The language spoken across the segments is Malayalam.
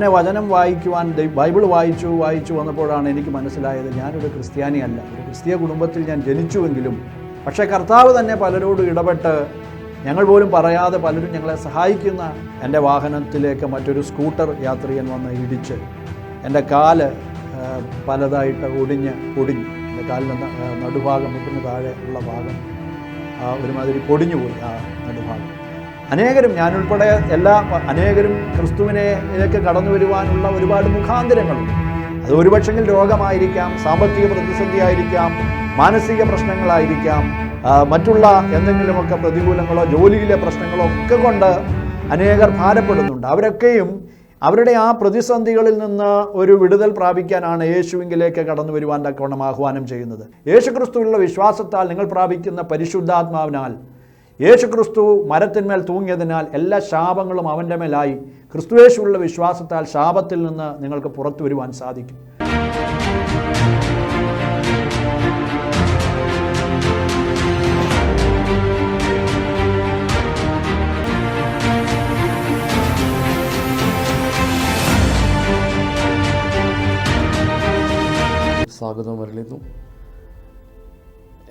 അങ്ങനെ വചനം വായിക്കുവാൻ ബൈബിൾ വായിച്ചു വന്നപ്പോഴാണ് എനിക്ക് മനസ്സിലായത് ഞാനൊരു ക്രിസ്ത്യാനിയല്ല. ഒരു ക്രിസ്തീയ കുടുംബത്തിൽ ഞാൻ ജനിച്ചുവെങ്കിലും പക്ഷേ കർത്താവ് തന്നെ പലരോടും ഇടപെട്ട് ഞങ്ങൾ പോലും പറയാതെ പലരും ഞങ്ങളെ സഹായിക്കുന്ന എൻ്റെ വാഹനത്തിലേക്ക് മറ്റൊരു സ്കൂട്ടർ യാത്രികൻ വന്ന് ഇടിച്ച് എൻ്റെ കാല് പലതായിട്ട് ഒടിഞ്ഞ് എൻ്റെ കാലിൻ്റെ നടുഭാഗം മുട്ടിന് താഴെ ഉള്ള ഭാഗം ഒരുമാതിരി പൊടിഞ്ഞു പോയി. ആ നടുഭാഗം അനേകരും ഞാനുൾപ്പെടെ അനേകരും ക്രിസ്തുവിലേക്ക് കടന്നു വരുവാനുള്ള ഒരുപാട് മുഖാന്തരങ്ങളുണ്ട്. അത് ഒരുപക്ഷെങ്കിൽ രോഗമായിരിക്കാം, സാമ്പത്തിക പ്രതിസന്ധി ആയിരിക്കാം, മാനസിക പ്രശ്നങ്ങളായിരിക്കാം, മറ്റുള്ള എന്തെങ്കിലുമൊക്കെ പ്രതികൂലങ്ങളോ ജോലിയിലെ പ്രശ്നങ്ങളോ ഒക്കെ കൊണ്ട് അനേകർ ഭാരപ്പെടുന്നുണ്ട്. അവരൊക്കെയും അവരുടെ ആ പ്രതിസന്ധികളിൽ നിന്ന് ഒരു വിടുതൽ പ്രാപിക്കാനാണ് യേശുവിങ്കിലേക്ക് കടന്നു വരുവാൻ തക്കവണ്ണം ആഹ്വാനം ചെയ്യുന്നത്. യേശുക്രിസ്തുവിലുള്ള വിശ്വാസത്താൽ നിങ്ങൾ പ്രാപിക്കുന്ന പരിശുദ്ധാത്മാവിനാൽ, യേശുക്രിസ്തു മരത്തിന്മേൽ തൂങ്ങിയതിനാൽ എല്ലാ ശാപങ്ങളും അവൻ്റെ മേലായി ക്രിസ്തുയേശുവിലുള്ള വിശ്വാസത്താൽ ശാപത്തിൽ നിന്ന് നിങ്ങൾക്ക് പുറത്തു വരുവാൻ സാധിക്കും. സ്വാഗതം അറിയിക്കുന്നു.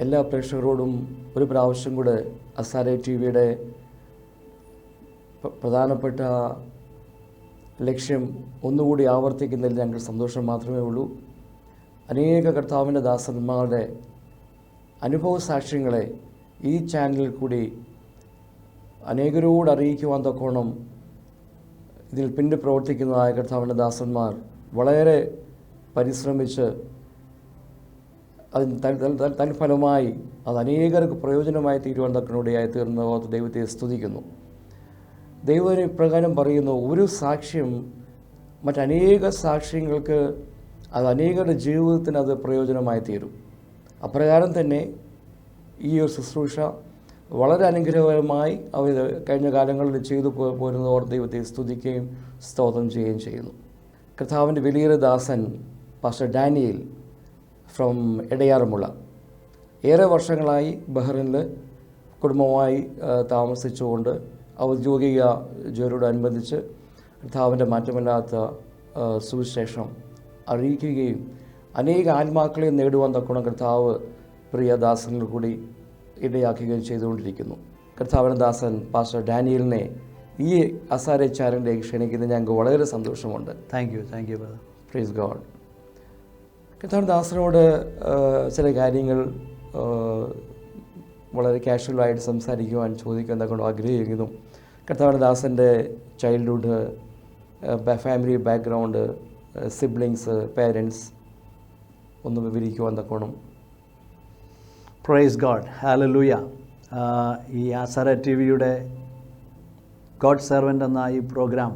എല്ലാ പ്രേക്ഷകരോടും ഒരു പ്രാവശ്യം കൂടെ അസാരെ ടി വിയുടെ പ്രധാനപ്പെട്ട ലക്ഷ്യം ഒന്നുകൂടി ആവർത്തിക്കുന്നതിൽ ഞങ്ങൾ സന്തോഷം മാത്രമേ ഉള്ളൂ. അനേക കർത്താവിൻ്റെ ദാസന്മാരുടെ അനുഭവ സാക്ഷ്യങ്ങളെ ഈ ചാനലിൽ കൂടി അനേകരോട് അറിയിക്കുവാൻ തക്കോണം ഇതിൽ പിന്നിൽ പ്രവർത്തിക്കുന്നതായ കർത്താവിൻ്റെ ദാസന്മാർ വളരെ പരിശ്രമിച്ച് തൽഫലമായി അത് അനേകർക്ക് പ്രയോജനമായി തീരുവാൻ തക്കനോടെയായി തീർന്ന ദൈവത്തെ സ്തുതിക്കുന്നു. ദൈവം ഇപ്രകാരം പറയുന്നു, ഒരു സാക്ഷ്യം മറ്റനേക സാക്ഷ്യങ്ങൾക്ക് അത് അനേകരുടെ ജീവിതത്തിന് അത് പ്രയോജനമായി തീരും. അപ്രകാരം തന്നെ ഈ ഒരു ശുശ്രൂഷ വളരെ അനുഗ്രഹകരമായി അവർ കഴിഞ്ഞ കാലങ്ങളിൽ ചെയ്തു പോരുന്നതോടെ ദൈവത്തെ സ്തുതിക്കുകയും സ്തോത്രം ചെയ്യുകയും ചെയ്യുന്നു. കർത്താവിൻ്റെ വലിയൊരു ദാസൻ പാസ്റ്റർ ഡാനിയേൽ ഫ്രം എടയാറുമുള ഏറെ വർഷങ്ങളായി ബഹ്റിനിൽ കുടുംബമായി താമസിച്ചുകൊണ്ട് ഔദ്യോഗിക ജോലിയോടനുബന്ധിച്ച് കർത്താവിൻ്റെ മാറ്റമില്ലാത്ത സുവിശേഷം അറിയിക്കുകയും അനേക ആത്മാക്കളെ നേടുവാൻ തക്കോണം കർത്താവ് പ്രിയദാസനിൽ കൂടി ഇടയാക്കുകയും ചെയ്തുകൊണ്ടിരിക്കുന്നു. കർത്താവിൻ്റെ ദാസൻ പാസ്റ്റർ ഡാനിയലിനെ ഈ അസാരെ ചാനലിലേക്ക് ക്ഷണിക്കുന്നത് ഞങ്ങൾക്ക് വളരെ സന്തോഷമുണ്ട്. Thank you brother. Praise God. കർത്താവിൻ്റെ ദാസനോട് ചില കാര്യങ്ങൾ വളരെ കാഷ്വലായിട്ട് സംസാരിക്കുവാൻ ചോദിക്കാൻ കൊണ്ട് ആഗ്രഹിക്കുന്നു. കർത്താവിൻ്റെ ദാസൻ്റെ childhood, family background, siblings, parents ഒന്ന് വിവരിക്കുവാൻ തക്കോണം. Praise God. ഹല്ലേലൂയ. ഈ ആസാര ടി വിയുടെ ഗോഡ് സെർവൻ്റ് എന്ന ഈ പ്രോഗ്രാം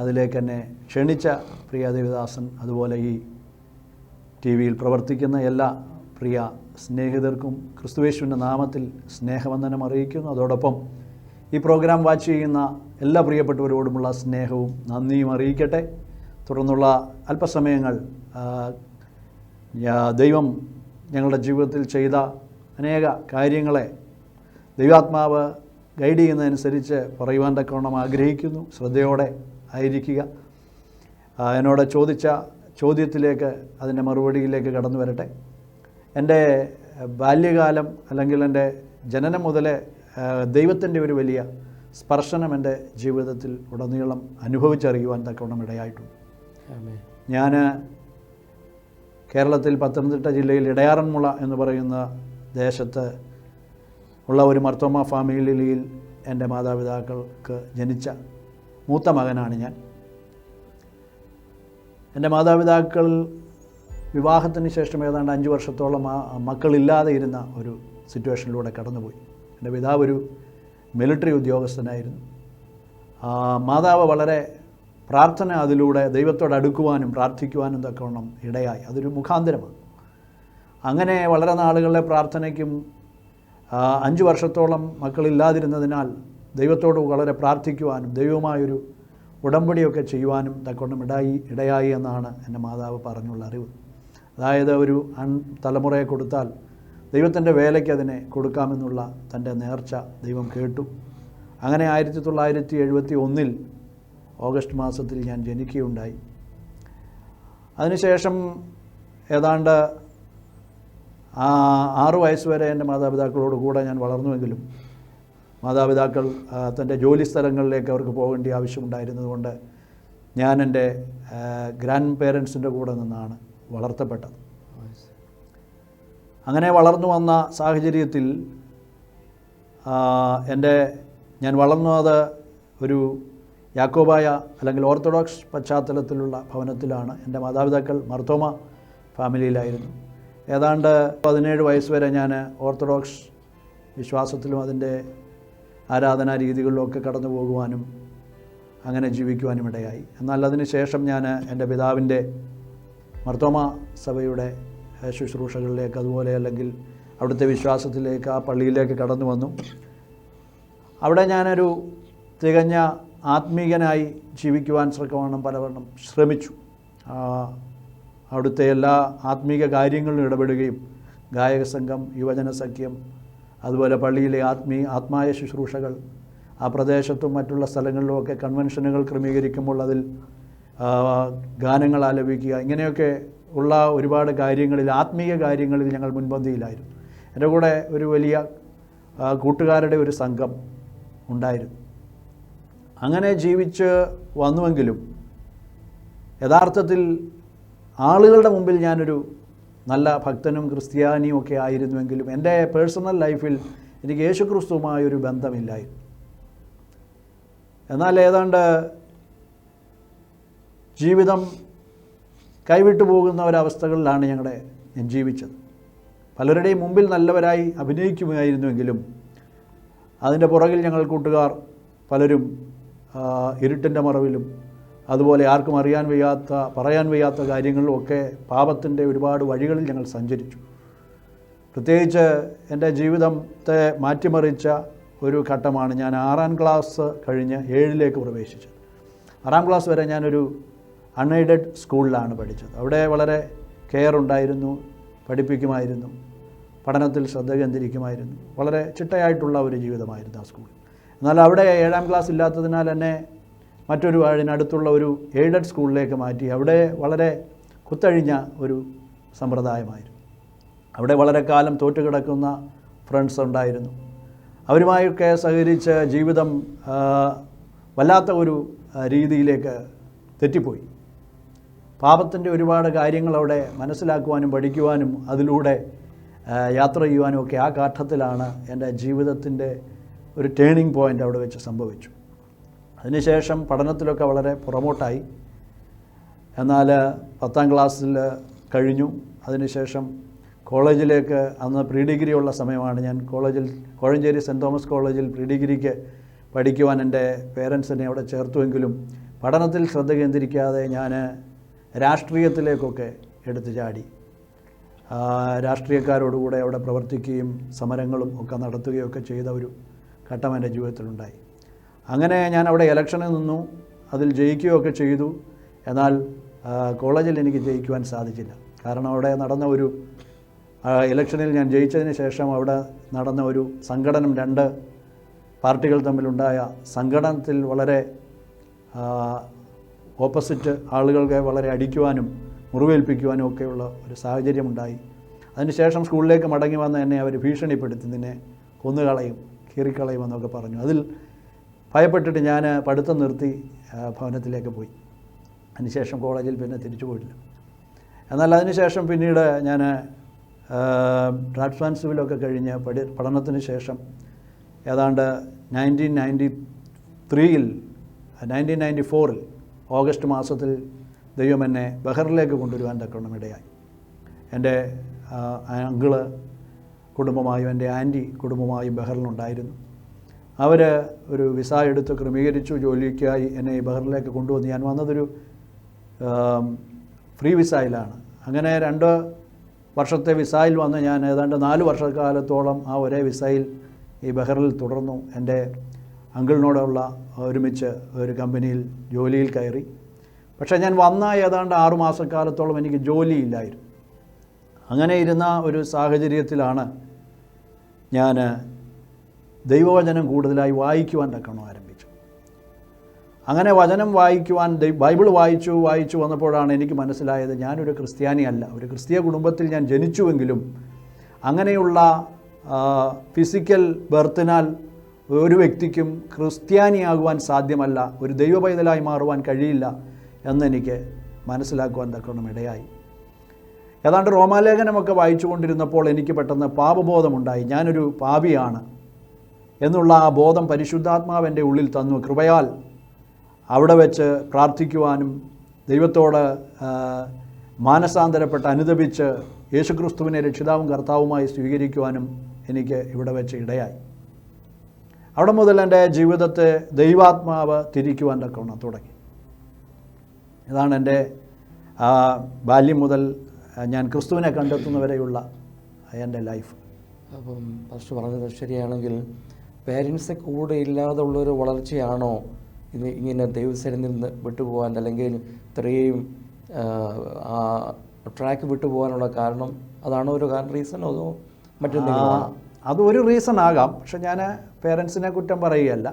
അതിലേക്ക് എന്നെ ക്ഷണിച്ച പ്രിയ ദേവദാസൻ, അതുപോലെ ഈ ടി വിയിൽ പ്രവർത്തിക്കുന്ന എല്ലാ പ്രിയ സ്നേഹിതർക്കും ക്രിസ്തുയേശുവിൻ്റെ നാമത്തിൽ സ്നേഹവന്ദനം അറിയിക്കുന്നു. അതോടൊപ്പം ഈ പ്രോഗ്രാം വാച്ച് ചെയ്യുന്ന എല്ലാ പ്രിയപ്പെട്ടവരോടുമുള്ള സ്നേഹവും നന്ദിയും അറിയിക്കട്ടെ. തുടർന്നുള്ള അല്പസമയങ്ങൾ ദൈവം ഞങ്ങളുടെ ജീവിതത്തിൽ ചെയ്ത അനേക കാര്യങ്ങളെ ദൈവാത്മാവ് ഗൈഡ് ചെയ്യുന്നതനുസരിച്ച് പറയുവാൻ തക്കവണ്ണം ആഗ്രഹിക്കുന്നു. ശ്രദ്ധയോടെ ആയിരിക്കുക. എന്നോട് ചോദിച്ച ചോദ്യത്തിലേക്ക്, അതിൻ്റെ മറുപടിയിലേക്ക് കടന്നു വരട്ടെ. എൻ്റെ ബാല്യകാലം അല്ലെങ്കിൽ എൻ്റെ ജനനം മുതലേ ദൈവത്തിൻ്റെ ഒരു വലിയ സ്പർശനം എൻ്റെ ജീവിതത്തിൽ ഉടനീളം അനുഭവിച്ചറിയുവാൻ തക്കവണ്ണം ഇടയായിട്ടുണ്ട്. ഞാൻ കേരളത്തിൽ പത്തനംതിട്ട ജില്ലയിൽ ഇടയാറന്മുള എന്ന് പറയുന്ന ദേശത്ത് ഉള്ള ഒരു മർത്തോമ ഫാമിലിയിൽ എൻ്റെ മാതാപിതാക്കൾക്ക് ജനിച്ച മൂത്ത മകനാണ് ഞാൻ. എൻ്റെ മാതാപിതാക്കൾ വിവാഹത്തിന് ശേഷം ഏതാണ്ട് 5 വർഷത്തോളം മക്കളില്ലാതെ ഇരുന്ന ഒരു സിറ്റുവേഷനിലൂടെ കടന്നുപോയി. എൻ്റെ പിതാവ് ഒരു മിലിറ്ററി ഉദ്യോഗസ്ഥനായിരുന്നു. മാതാവ് വളരെ പ്രാർത്ഥന അതിലൂടെ ദൈവത്തോട് അടുക്കുവാനും പ്രാർത്ഥിക്കുവാനും തക്കവണ്ണം ഇടയായി. അതൊരു മുഖാന്തരമാണ്. അങ്ങനെ വളരെ നാളുകളിലെ പ്രാർത്ഥനയ്ക്കും 5 വർഷത്തോളം മക്കളില്ലാതിരുന്നതിനാൽ ദൈവത്തോട് വളരെ പ്രാർത്ഥിക്കുവാനും ദൈവവുമായൊരു ഉടമ്പടിയൊക്കെ ചെയ്യുവാനും തക്കവണ്ണം ഇടയായി എന്നാണ് എൻ്റെ മാതാവ് പറഞ്ഞുള്ള അറിവ്. അതായത് ഒരു തലമുറയെ കൊടുത്താൽ ദൈവത്തിൻ്റെ വേലയ്ക്ക് അതിനെ കൊടുക്കാമെന്നുള്ള തൻ്റെ നേർച്ച ദൈവം കേട്ടു. അങ്ങനെ 1971 ഓഗസ്റ്റ് മാസത്തിൽ ഞാൻ ജനിക്കുകയുണ്ടായി. അതിനുശേഷം ഏതാണ്ട് 6 വയസ്സ് വരെ എൻ്റെ മാതാപിതാക്കളോട് കൂടെ ഞാൻ വളർന്നുവെങ്കിലും മാതാപിതാക്കൾ തൻ്റെ ജോലി സ്ഥലങ്ങളിലേക്ക് അവർക്ക് പോകേണ്ട ആവശ്യമുണ്ടായിരുന്നതുകൊണ്ട് ഞാൻ എൻ്റെ ഗ്രാൻഡ് പേരൻസിൻ്റെ കൂടെ നിന്നാണ് വളർത്തപ്പെട്ടത്. അങ്ങനെ വളർന്നു വന്ന സാഹചര്യത്തിൽ ഞാൻ വളർന്നത് ഒരു യാക്കോബായ അല്ലെങ്കിൽ ഓർത്തഡോക്സ് പശ്ചാത്തലത്തിലുള്ള ഭവനത്തിലാണ്. എൻ്റെ മാതാപിതാക്കൾ മർത്തോമ ഫാമിലിയിലായിരുന്നു. ഏതാണ്ട് 17 വയസ്സ് വരെ ഞാൻ ഓർത്തഡോക്സ് വിശ്വാസത്തിലും അതിൻ്റെ ആരാധനാ രീതികളിലുമൊക്കെ കടന്നു പോകുവാനും അങ്ങനെ ജീവിക്കുവാനും ഇടയായി. എന്നാൽ അതിന് ശേഷം ഞാൻ എൻ്റെ പിതാവിൻ്റെ മർത്തോമ സഭയുടെ ശുശ്രൂഷകളിലേക്ക്, അതുപോലെ അല്ലെങ്കിൽ അവിടുത്തെ വിശ്വാസത്തിലേക്ക്, ആ പള്ളിയിലേക്ക് കടന്നു വന്നു. അവിടെ ഞാനൊരു തികഞ്ഞ ആത്മീകനായി ജീവിക്കുവാൻ പലവണ്ണം ശ്രമിച്ചു. അവിടുത്തെ എല്ലാ ആത്മീക കാര്യങ്ങളിലും ഇടപെടുകയും ഗായക സംഘം, യുവജന സഖ്യം, അതുപോലെ പള്ളിയിലെ ആത്മായ ശുശ്രൂഷകൾ, ആ പ്രദേശത്തും മറ്റുള്ള സ്ഥലങ്ങളിലുമൊക്കെ കൺവെൻഷനുകൾ ക്രമീകരിക്കുമ്പോൾ അതിൽ ഗാനങ്ങൾ ആലപിക്കുക, ഇങ്ങനെയൊക്കെ ഉള്ള ഒരുപാട് കാര്യങ്ങളിൽ, ആത്മീയ കാര്യങ്ങളിൽ ഞങ്ങൾ മുൻപന്തിയിലായിരുന്നു. എൻ്റെ കൂടെ ഒരു വലിയ കൂട്ടുകാരുടെ ഒരു സംഘം ഉണ്ടായിരുന്നു. അങ്ങനെ ജീവിച്ച് വന്നുവെങ്കിലും യഥാർത്ഥത്തിൽ ആളുകളുടെ മുമ്പിൽ ഞാനൊരു നല്ല ഭക്തനും ക്രിസ്ത്യാനിയും ഒക്കെ ആയിരുന്നുവെങ്കിലും എൻ്റെ പേഴ്സണൽ ലൈഫിൽ എനിക്ക് യേശുക്രിസ്തുവുമായൊരു ബന്ധമില്ലായിരുന്നു. എന്നാൽ ഏതാണ്ട് ജീവിതം കൈവിട്ടു പോകുന്ന ഒരവസ്ഥകളിലാണ് ഞാൻ ജീവിച്ചത്. പലരുടെയും മുമ്പിൽ നല്ലവരായി അഭിനയിക്കുമായിരുന്നുവെങ്കിലും അതിൻ്റെ പുറകിൽ ഞങ്ങൾ കൂട്ടുകാർ പലരും ഇരുട്ടിൻ്റെ മറവിലും അതുപോലെ ആർക്കും പറയാൻ വയ്യാത്ത കാര്യങ്ങളിലുമൊക്കെ പാപത്തിൻ്റെ ഒരുപാട് വഴികളിൽ ഞങ്ങൾ സഞ്ചരിച്ചു. പ്രത്യേകിച്ച് എൻ്റെ ജീവിതത്തെ മാറ്റിമറിച്ച ഒരു ഘട്ടമാണ് ഞാൻ 6ാം ക്ലാസ് കഴിഞ്ഞ് 7ലേക്ക് പ്രവേശിച്ചത്. 6ാം ക്ലാസ് വരെ ഞാനൊരു അൺഎയ്ഡഡ് സ്കൂളിലാണ് പഠിച്ചത്. അവിടെ വളരെ കെയർ ഉണ്ടായിരുന്നു, പഠിപ്പിക്കുമായിരുന്നു, പഠനത്തിൽ ശ്രദ്ധ കേന്ദ്രീകരിക്കുമായിരുന്നു. വളരെ ചിട്ടയായിട്ടുള്ള ഒരു ജീവിതമായിരുന്നു ആ സ്കൂളിൽ. എന്നാൽ അവിടെ 7ാം ക്ലാസ് ഇല്ലാത്തതിനാൽ എന്നെ മറ്റൊരു അതിനടുത്തുള്ള ഒരു എയ്ഡഡ് സ്കൂളിലേക്ക് മാറ്റി. അവിടെ വളരെ കുത്തഴിഞ്ഞ ഒരു സമ്പ്രദായമായിരുന്നു. അവിടെ വളരെ കാലം തോറ്റുകിടക്കുന്ന ഫ്രണ്ട്സ് ഉണ്ടായിരുന്നു. അവരുമായൊക്കെ സഹകരിച്ച് ജീവിതം വല്ലാത്ത ഒരു രീതിയിലേക്ക് തെറ്റിപ്പോയി. പാപത്തിൻ്റെ ഒരുപാട് കാര്യങ്ങൾ അവിടെ മനസ്സിലാക്കുവാനും പഠിക്കുവാനും അതിലൂടെ യാത്ര ചെയ്യുവാനും ഒക്കെ ആ ഘട്ടത്തിലാണ് എൻ്റെ ജീവിതത്തിൻ്റെ ഒരു ടേണിംഗ് പോയിൻ്റ് അവിടെ വെച്ച് സംഭവിച്ചു. അതിനുശേഷം പഠനത്തിലൊക്കെ വളരെ പുറമോട്ടായി. എന്നാൽ 10ാം ക്ലാസ്സിൽ കഴിഞ്ഞു. അതിനുശേഷം കോളേജിലേക്ക്, അന്ന് പ്രീ ഡിഗ്രി ഉള്ള സമയമാണ്, ഞാൻ കോഴഞ്ചേരി സെൻറ്റ് തോമസ് കോളേജിൽ പ്രീ ഡിഗ്രിക്ക് പഠിക്കുവാൻ എൻ്റെ പേരൻസിനെ അവിടെ ചേർത്തുവെങ്കിലും പഠനത്തിൽ ശ്രദ്ധ കേന്ദ്രീകരിക്കാതെ ഞാൻ രാഷ്ട്രീയത്തിലേക്കൊക്കെ എടുത്തു ചാടി. രാഷ്ട്രീയക്കാരോടുകൂടെ അവിടെ പ്രവർത്തിക്കുകയും സമരങ്ങളും ഒക്കെ നടത്തുകയൊക്കെ ചെയ്ത ഒരു ഘട്ടം എൻ്റെ ജീവിതത്തിലുണ്ടായി. അങ്ങനെ ഞാൻ അവിടെ ഇലക്ഷനിൽ നിന്നു, അതിൽ ജയിക്കുകയൊക്കെ ചെയ്തു. എന്നാൽ കോളേജിൽ എനിക്ക് ജയിക്കുവാൻ സാധിച്ചില്ല. കാരണം അവിടെ നടന്ന ഒരു ഇലക്ഷനിൽ ഞാൻ ജയിച്ചതിന് ശേഷം അവിടെ നടന്ന ഒരു സംഘടനം, 2 പാർട്ടികൾ തമ്മിലുണ്ടായ സംഘടനത്തിൽ വളരെ ഓപ്പോസിറ്റ് ആളുകൾക്ക് വളരെ അടിക്കുവാനും മുറിവേൽപ്പിക്കുവാനും ഒക്കെയുള്ള ഒരു സാഹചര്യമുണ്ടായി. അതിനുശേഷം സ്കൂളിലേക്ക് മടങ്ങി വന്ന എന്നെ അവർ ഭീഷണിപ്പെടുത്തി, നിന്നെ കൊന്നുകളയും, കീറിക്കളയുമെന്നൊക്കെ പറഞ്ഞു. അതിൽ ഭയപ്പെട്ടിട്ട് ഞാൻ പഠിത്തം നിർത്തി ഭവനത്തിലേക്ക് പോയി. അതിനുശേഷം കോളേജിൽ പിന്നെ തിരിച്ചു പോയിട്ടില്ല. എന്നാൽ അതിനുശേഷം പിന്നീട് ഞാൻ ഡ്രാഫ്റ്റ്സ്മാൻ സിവിലൊക്കെ കഴിഞ്ഞ് പഠനത്തിന് ശേഷം ഏതാണ്ട് 1994 ഓഗസ്റ്റ് മാസത്തിൽ ദൈവം എന്നെ ബഹറിലേക്ക് കൊണ്ടുവരുവാൻ തക്കവണ്ണം ഇടയായി. എൻ്റെ അങ്കിള് കുടുംബമായും എൻ്റെ ആൻറ്റി കുടുംബമായും ബഹറിലുണ്ടായിരുന്നു. അവർ ഒരു വിസ എടുത്ത് ക്രമീകരിച്ചു. ജോലിക്കായി എന്നെ ഈ ബഹറിലേക്ക് കൊണ്ടുവന്ന് ഞാൻ വന്നതൊരു ഫ്രീ വിസയിലാണ്. അങ്ങനെ 2 വർഷത്തെ വിസയിൽ വന്ന് ഞാൻ ഏതാണ്ട് 4 വർഷക്കാലത്തോളം ആ ഒരേ വിസയിൽ ഈ ബഹറിൽ തുടർന്നു. എൻ്റെ അങ്കിളിനോടുള്ള ഒരുമിച്ച് ഒരു കമ്പനിയിൽ ജോലിയിൽ കയറി. പക്ഷേ ഞാൻ വന്ന ഏതാണ്ട് 6 മാസക്കാലത്തോളം എനിക്ക് ജോലിയില്ലായിരുന്നു. അങ്ങനെ ഇരുന്ന ഒരു സാഹചര്യത്തിലാണ് ഞാൻ ദൈവവചനം കൂടുതലായി വായിക്കുവാൻ തക്കണം ആരംഭിച്ചു. അങ്ങനെ വചനം വായിക്കുവാൻ ബൈബിൾ വായിച്ചു വന്നപ്പോഴാണ് എനിക്ക് മനസ്സിലായത് ഞാനൊരു ക്രിസ്ത്യാനിയല്ല. ഒരു ക്രിസ്തീയ കുടുംബത്തിൽ ഞാൻ ജനിച്ചുവെങ്കിലും അങ്ങനെയുള്ള ഫിസിക്കൽ ബർത്തിനാൽ ഒരു വ്യക്തിക്കും ക്രിസ്ത്യാനിയാകുവാൻ സാധ്യമല്ല, ഒരു ദൈവ പൈതലായി മാറുവാൻ കഴിയില്ല എന്നെനിക്ക് മനസ്സിലാക്കുവാൻ തക്കവണ്ണം ഇടയായി. ഏതാണ്ട് റോമാലേഖനമൊക്കെ വായിച്ചു കൊണ്ടിരുന്നപ്പോൾ എനിക്ക് പെട്ടെന്ന് പാപബോധമുണ്ടായി. ഞാനൊരു പാപിയാണ് എന്നുള്ള ആ ബോധം പരിശുദ്ധാത്മാവ് എൻ്റെ ഉള്ളിൽ തന്നു. കൃപയാൽ അവിടെ വെച്ച് പ്രാർത്ഥിക്കുവാനും ദൈവത്തോട് മാനസാന്തരപ്പെട്ട് അനുദപിച്ച് യേശുക്രിസ്തുവിനെ രക്ഷിതാവും കർത്താവുമായി സ്വീകരിക്കുവാനും എനിക്ക് ഇവിടെ വെച്ച് ഇടയായി. അവിടെ മുതൽ എൻ്റെ ജീവിതത്തെ ദൈവാത്മാവ് തിരിക്കുവാൻ തക്കവണ്ണം തുടങ്ങി. ഇതാണ് എൻ്റെ ബാല്യം മുതൽ ഞാൻ ക്രിസ്തുവിനെ കണ്ടെത്തുന്നവരെയുള്ള എൻ്റെ ലൈഫ്. അപ്പം ഫസ്റ്റ് പറഞ്ഞത് ശരിയാണെങ്കിൽ പേരൻസ് കൂടെ ഇല്ലാതെ ഉള്ളൊരു വളർച്ചയാണോ ഇങ്ങനെ ദൈവസേനയിൽ നിന്ന് വിട്ടുപോകാൻ, അല്ലെങ്കിൽ ഇത്രയും ട്രാക്ക് വിട്ടുപോകാനുള്ള കാരണം? അതാണോ ഒരു റീസണോ അതോ മറ്റെന്തെങ്കിലും? അതൊരു റീസൺ ആകാം. പക്ഷെ ഞാൻ പേരൻസിനെ കുറ്റം പറയുകയല്ല.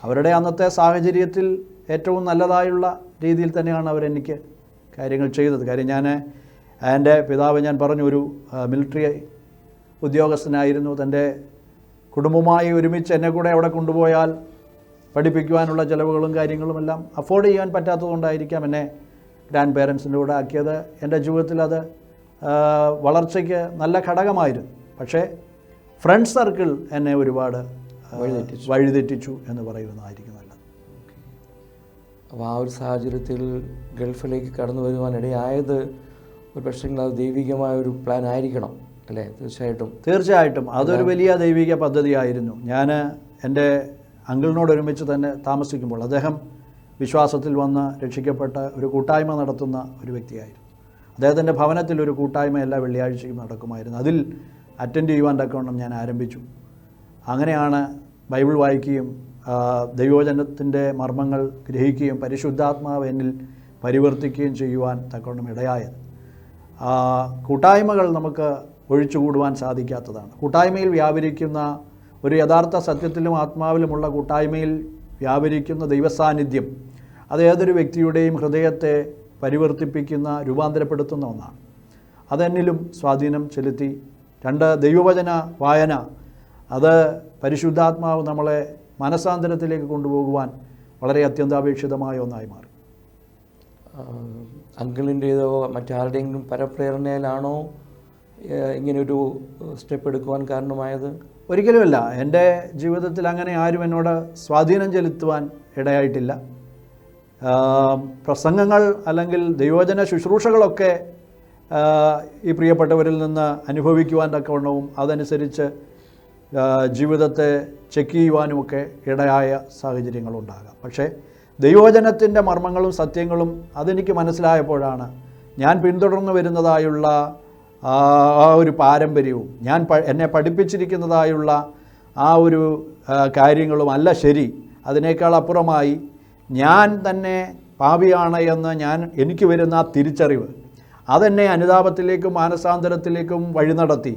അവരുടെ അന്നത്തെ സാഹചര്യത്തിൽ ഏറ്റവും നല്ലതായുള്ള രീതിയിൽ തന്നെയാണ് അവരെനിക്ക് കാര്യങ്ങൾ ചെയ്തത്. കാര്യം എൻ്റെ പിതാവ്, ഞാൻ പറഞ്ഞു, ഒരു മിലിറ്ററി ഉദ്യോഗസ്ഥനായിരുന്നു. തൻ്റെ കുടുംബവുമായി ഒരുമിച്ച് എന്നെ കൂടെ അവിടെ കൊണ്ടുപോയാൽ പഠിപ്പിക്കുവാനുള്ള ചിലവുകളും കാര്യങ്ങളുമെല്ലാം അഫോർഡ് ചെയ്യാൻ പറ്റാത്തതുകൊണ്ടായിരിക്കാം എന്നെ ഗ്രാൻഡ് പേരൻസിൻ്റെ കൂടെ ആക്കിയത്. എൻ്റെ ജീവിതത്തിൽ അത് വളർച്ചയ്ക്ക് നല്ല ഘടകമായിരുന്നു. പക്ഷേ ഫ്രണ്ട് സർക്കിൾ എന്നെ ഒരുപാട് വഴിതെറ്റിച്ചു എന്ന് പറയുന്നതായിരിക്കും നല്ലത്. അപ്പോൾ ആ ഒരു സാഹചര്യത്തിൽ ഗൾഫിലേക്ക് കടന്നു വരുവാനിടയായത് ഒരു പക്ഷേ അത് ദൈവികമായ ഒരു പ്ലാൻ ആയിരിക്കണം അല്ലേ? തീർച്ചയായിട്ടും അതൊരു വലിയ ദൈവിക പദ്ധതിയായിരുന്നു. ഞാൻ എൻ്റെ അങ്കിളിനോട് ഒരുമിച്ച് തന്നെ താമസിക്കുമ്പോൾ അദ്ദേഹം വിശ്വാസത്തിൽ വന്ന് രക്ഷിക്കപ്പെട്ട ഒരു കൂട്ടായ്മ നടത്തുന്ന ഒരു വ്യക്തിയായിരുന്നു. അദ്ദേഹത്തിൻ്റെ ഭവനത്തിൽ ഒരു കൂട്ടായ്മ എല്ലാ വെള്ളിയാഴ്ചയും നടക്കുമായിരുന്നു. അതിൽ അറ്റൻഡ് ചെയ്യുവാൻ തക്കവണ്ണം ഞാൻ ആരംഭിച്ചു. അങ്ങനെയാണ് ബൈബിൾ വായിക്കുകയും ദൈവവചനത്തിൻ്റെ മർമ്മങ്ങൾ ഗ്രഹിക്കുകയും പരിശുദ്ധാത്മാവ് എന്നിൽ പരിവർത്തിക്കുകയും ചെയ്യുവാൻ തക്കവണ്ണം ഇടയായത്. കൂട്ടായ്മകൾ നമുക്ക് ഒഴിച്ചുകൂടുവാൻ സാധിക്കാത്തതാണ്. കൂട്ടായ്മയിൽ വ്യാപരിക്കുന്ന ഒരു യഥാർത്ഥ സത്യത്തിലും ആത്മാവിലുമുള്ള കൂട്ടായ്മയിൽ വ്യാപരിക്കുന്ന ദൈവസാന്നിധ്യം അത് ഏതൊരു വ്യക്തിയുടെയും ഹൃദയത്തെ പരിവർത്തിപ്പിക്കുന്ന, രൂപാന്തരപ്പെടുത്തുന്ന ഒന്നാണ്. അതെന്നിലും സ്വാധീനം ചെലുത്തി. 2, ദൈവവചന വായന. അത് പരിശുദ്ധാത്മാവ് നമ്മളെ മനസാന്തരത്തിലേക്ക് കൊണ്ടുപോകുവാൻ വളരെ അത്യന്താപേക്ഷിതമായ ഒന്നായി മാറി. അങ്കിളിൻ്റേതോ മറ്റാരുടെയെങ്കിലും പരപ്രേരണയിലാണോ ഇങ്ങനെയൊരു സ്റ്റെപ്പ് എടുക്കുവാൻ കാരണമായത്? ഒരിക്കലുമല്ല. എൻ്റെ ജീവിതത്തിൽ അങ്ങനെ ആരും എന്നോട് സ്വാധീനം ചെലുത്തുവാൻ ഇടയായിട്ടില്ല. പ്രസംഗങ്ങൾ അല്ലെങ്കിൽ ദൈവവചന ശുശ്രൂഷകളൊക്കെ ഈ പ്രിയപ്പെട്ടവരിൽ നിന്ന് അനുഭവിക്കുവാൻ തക്കവണ്ണവും അതനുസരിച്ച് ജീവിതത്തെ ചെക്ക് ചെയ്യുവാനുമൊക്കെ ഇടയായ സാഹചര്യങ്ങളുണ്ടാകാം. പക്ഷേ ദൈവവചനത്തിൻ്റെ മർമ്മങ്ങളും സത്യങ്ങളും അതെനിക്ക് മനസ്സിലായപ്പോഴാണ് ഞാൻ പിന്തുടർന്നു വരുന്നതായുള്ള ആ ഒരു പാരമ്പര്യവും എന്നെ പഠിപ്പിച്ചിരിക്കുന്നതായുള്ള ആ ഒരു കാര്യങ്ങളും അല്ല ശരി. അതിനേക്കാൾ അപ്പുറമായി ഞാൻ തന്നെ പാപിയാണ് എന്ന് എനിക്ക് വരുന്ന ആ തിരിച്ചറിവ് അതെന്നെ അനുതാപത്തിലേക്കും മാനസാന്തരത്തിലേക്കും വഴി നടത്തി.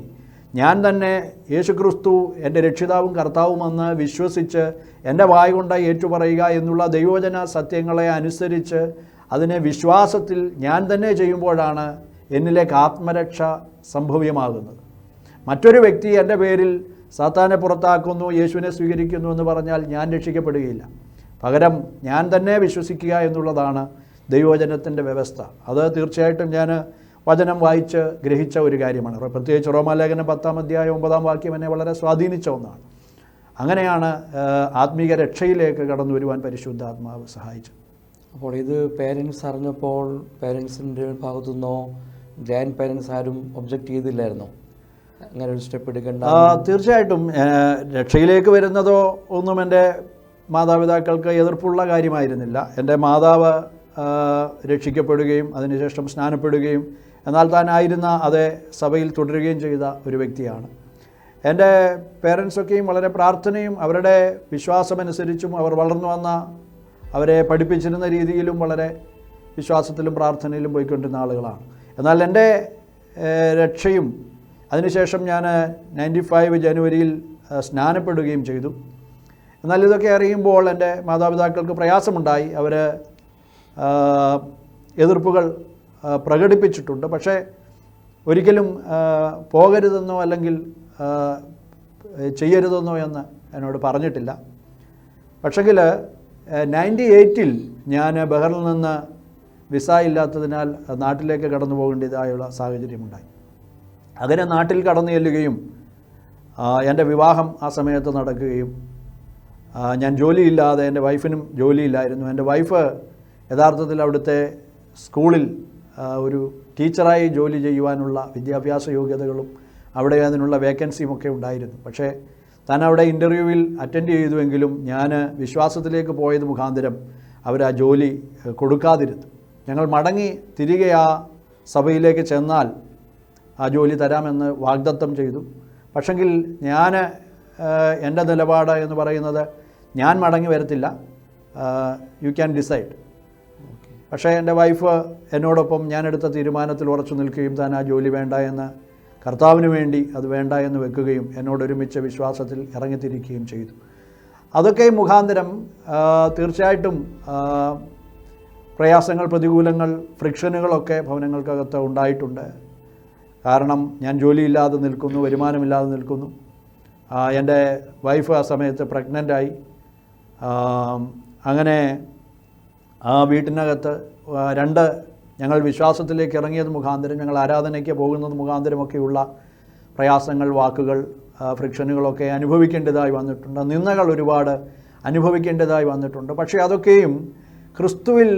ഞാൻ തന്നെ യേശുക്രിസ്തു എൻ്റെ രക്ഷിതാവും കർത്താവുമെന്ന് വിശ്വസിച്ച് എൻ്റെ വായ കൊണ്ട് ഏറ്റുപറയുക എന്നുള്ള ദൈവവചന സത്യങ്ങളെ അനുസരിച്ച് അതിനെ വിശ്വാസത്തിൽ ഞാൻ തന്നെ ചെയ്യുമ്പോഴാണ് എന്നിലേക്ക് ആത്മരക്ഷ സംഭവ്യമാകുന്നത്. മറ്റൊരു വ്യക്തി എൻ്റെ പേരിൽ സാത്താനെ പുറത്താക്കുന്നു, യേശുവിനെ സ്വീകരിക്കുന്നു എന്ന് പറഞ്ഞാൽ ഞാൻ രക്ഷിക്കപ്പെടുകയില്ല. പകരം ഞാൻ തന്നെ വിശ്വസിക്കുക എന്നുള്ളതാണ് ദൈവവചനത്തിൻ്റെ വ്യവസ്ഥ. അത് തീർച്ചയായിട്ടും ഞാൻ വചനം വായിച്ച് ഗ്രഹിച്ച ഒരു കാര്യമാണ്. പ്രത്യേകിച്ച് റോമാലേഖനം 10-ാം അധ്യായം 9-ാം വാക്യം എന്നെ വളരെ സ്വാധീനിച്ച ഒന്നാണ്. അങ്ങനെയാണ് ആത്മീക രക്ഷയിലേക്ക് കടന്നു വരുവാൻ പരിശുദ്ധാത്മാവ് സഹായിച്ചത്. അപ്പോൾ ഇത് പേരൻസ് അറിഞ്ഞപ്പോൾ പേരൻസിൻ്റെ ഭാഗത്തുനിന്നോ ഗ്രാൻഡ് പേരൻസ് ആരും ഒബ്ജക്റ്റ് ചെയ്തില്ലായിരുന്നോ അങ്ങനെ ഒരു സ്റ്റെപ്പ് എടുക്കേണ്ട? തീർച്ചയായിട്ടും രക്ഷയിലേക്ക് വരുന്നതോ ഒന്നും എൻ്റെ മാതാപിതാക്കൾക്ക് എതിർപ്പുള്ള കാര്യമായിരുന്നില്ല. എൻ്റെ മാതാവ് രക്ഷിക്കപ്പെടുകയും അതിനുശേഷം സ്നാനപ്പെടുകയും എന്നാൽ താനായിരുന്ന അതേ സഭയിൽ തുടരുകയും ചെയ്ത ഒരു വ്യക്തിയാണ്. എൻ്റെ പേരൻസൊക്കെയും വളരെ പ്രാർത്ഥനയും അവരുടെ വിശ്വാസമനുസരിച്ചും അവർ വളർന്നു വന്ന അവരെ പഠിപ്പിച്ചിരുന്ന രീതിയിലും വളരെ വിശ്വാസത്തിലും പ്രാർത്ഥനയിലും പോയിക്കൊണ്ടിരുന്ന ആളുകളാണ്. എന്നാൽ എൻ്റെ രക്ഷയും അതിനുശേഷം ഞാൻ 95 ജനുവരിയിൽ സ്നാനപ്പെടുകയും ചെയ്തു. എന്നാൽ ഇതൊക്കെ അറിയുമ്പോൾ എൻ്റെ മാതാപിതാക്കൾക്ക് പ്രയാസമുണ്ടായി. അവർ എതിർപ്പുകൾ പ്രകടിപ്പിച്ചിട്ടുണ്ട്. പക്ഷേ ഒരിക്കലും പോകരുതെന്നോ അല്ലെങ്കിൽ ചെയ്യരുതെന്നോ എന്ന് എന്നോട് പറഞ്ഞിട്ടില്ല. പക്ഷെങ്കിൽ 98 ഞാൻ ബഹറിൽ നിന്ന് വിസ ഇല്ലാത്തതിനാൽ നാട്ടിലേക്ക് കടന്നു പോകേണ്ടതായുള്ള സാഹചര്യമുണ്ടായി. അങ്ങനെ നാട്ടിൽ കടന്നു ചെല്ലുകയും എൻ്റെ വിവാഹം ആ സമയത്ത് നടക്കുകയും ഞാൻ ജോലിയില്ലാതെ, എൻ്റെ വൈഫിനും ജോലിയില്ലായിരുന്നു. എൻ്റെ വൈഫ് യഥാർത്ഥത്തിൽ അവിടുത്തെ സ്കൂളിൽ ഒരു ടീച്ചറായി ജോലി ചെയ്യുവാനുള്ള വിദ്യാഭ്യാസ യോഗ്യതകളും അവിടെ അതിനുള്ള വേക്കൻസിയുമൊക്കെ ഉണ്ടായിരുന്നു. പക്ഷേ താൻ അവിടെ ഇൻ്റർവ്യൂവിൽ അറ്റൻഡ് ചെയ്തുവെങ്കിലും ഞാൻ വിശ്വാസത്തിലേക്ക് പോയത് മുഖാന്തരം അവർ ആ ജോലി കൊടുക്കാതിരുന്നു. ഞങ്ങൾ മടങ്ങി തിരികെ ആ സഭയിലേക്ക് ചെന്നാൽ ആ ജോലി തരാമെന്ന് വാഗ്ദത്തം ചെയ്തു. പക്ഷെങ്കിൽ ഞാൻ എൻ്റെ നിലപാട് എന്ന് പറയുന്നത് ഞാൻ മടങ്ങി വരത്തില്ല, യു ക്യാൻ ഡിസൈഡ്. പക്ഷേ എൻ്റെ വൈഫ് എന്നോടൊപ്പം ഞാനെടുത്ത തീരുമാനത്തിൽ ഉറച്ചു നിൽക്കുകയും താൻ ആ ജോലി വേണ്ട എന്ന്, കർത്താവിന് വേണ്ടി അത് വേണ്ട എന്ന് വെക്കുകയും എന്നോടൊരുമിച്ച് വിശ്വാസത്തിൽ ഇറങ്ങിത്തിരിക്കുകയും ചെയ്തു. അതൊക്കെ മുഖാന്തരം തീർച്ചയായിട്ടും പ്രയാസങ്ങൾ, പ്രതികൂലങ്ങൾ, ഫ്രിക്ഷനുകളൊക്കെ ഭവനങ്ങൾക്കകത്ത് ഉണ്ടായിട്ടുണ്ട്. കാരണം ഞാൻ ജോലിയില്ലാതെ നിൽക്കുന്നു, വരുമാനമില്ലാതെ നിൽക്കുന്നു. എൻ്റെ വൈഫ് ആ സമയത്ത് പ്രഗ്നൻ്റായി. അങ്ങനെ ആ വീട്ടിനകത്ത് ഞങ്ങൾ വിശ്വാസത്തിലേക്ക് ഇറങ്ങിയത് മുഖാന്തരം, ഞങ്ങൾ ആരാധനയ്ക്ക് പോകുന്നത് മുഖാന്തരമൊക്കെയുള്ള പ്രയാസങ്ങൾ, വാക്കുകൾ, ഫ്രിക്ഷനുകളൊക്കെ അനുഭവിക്കേണ്ടതായി വന്നിട്ടുണ്ട്. നിന്ദകൾ ഒരുപാട് അനുഭവിക്കേണ്ടതായി വന്നിട്ടുണ്ട്. പക്ഷേ അതൊക്കെയും ക്രിസ്തുവിൽ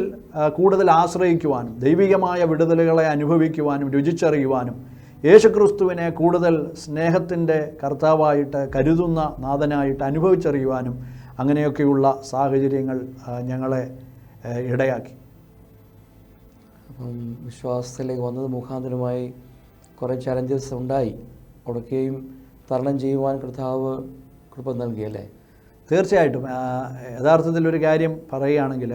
കൂടുതൽ ആശ്രയിക്കുവാനും ദൈവികമായ വിടുതലുകളെ അനുഭവിക്കുവാനും രുചിച്ചറിയുവാനും യേശുക്രിസ്തുവിനെ കൂടുതൽ സ്നേഹത്തിൻ്റെ കർത്താവായിട്ട്, കരുതുന്ന നാഥനായിട്ട് അനുഭവിച്ചറിയുവാനും അങ്ങനെയൊക്കെയുള്ള സാഹചര്യങ്ങൾ ഞങ്ങളെ ഇടയാക്കി. അപ്പം വിശ്വാസത്തിലേക്ക് വന്നത് മുഖാന്തരമായി കുറേ ചലഞ്ചസ് ഉണ്ടായി. അവിടൊക്കെയും തരണം ചെയ്യുവാൻ കർത്താവ് കൃപ നൽകിയല്ലേ? തീർച്ചയായിട്ടും. യഥാർത്ഥത്തിൽ ഒരു കാര്യം പറയുകയാണെങ്കിൽ,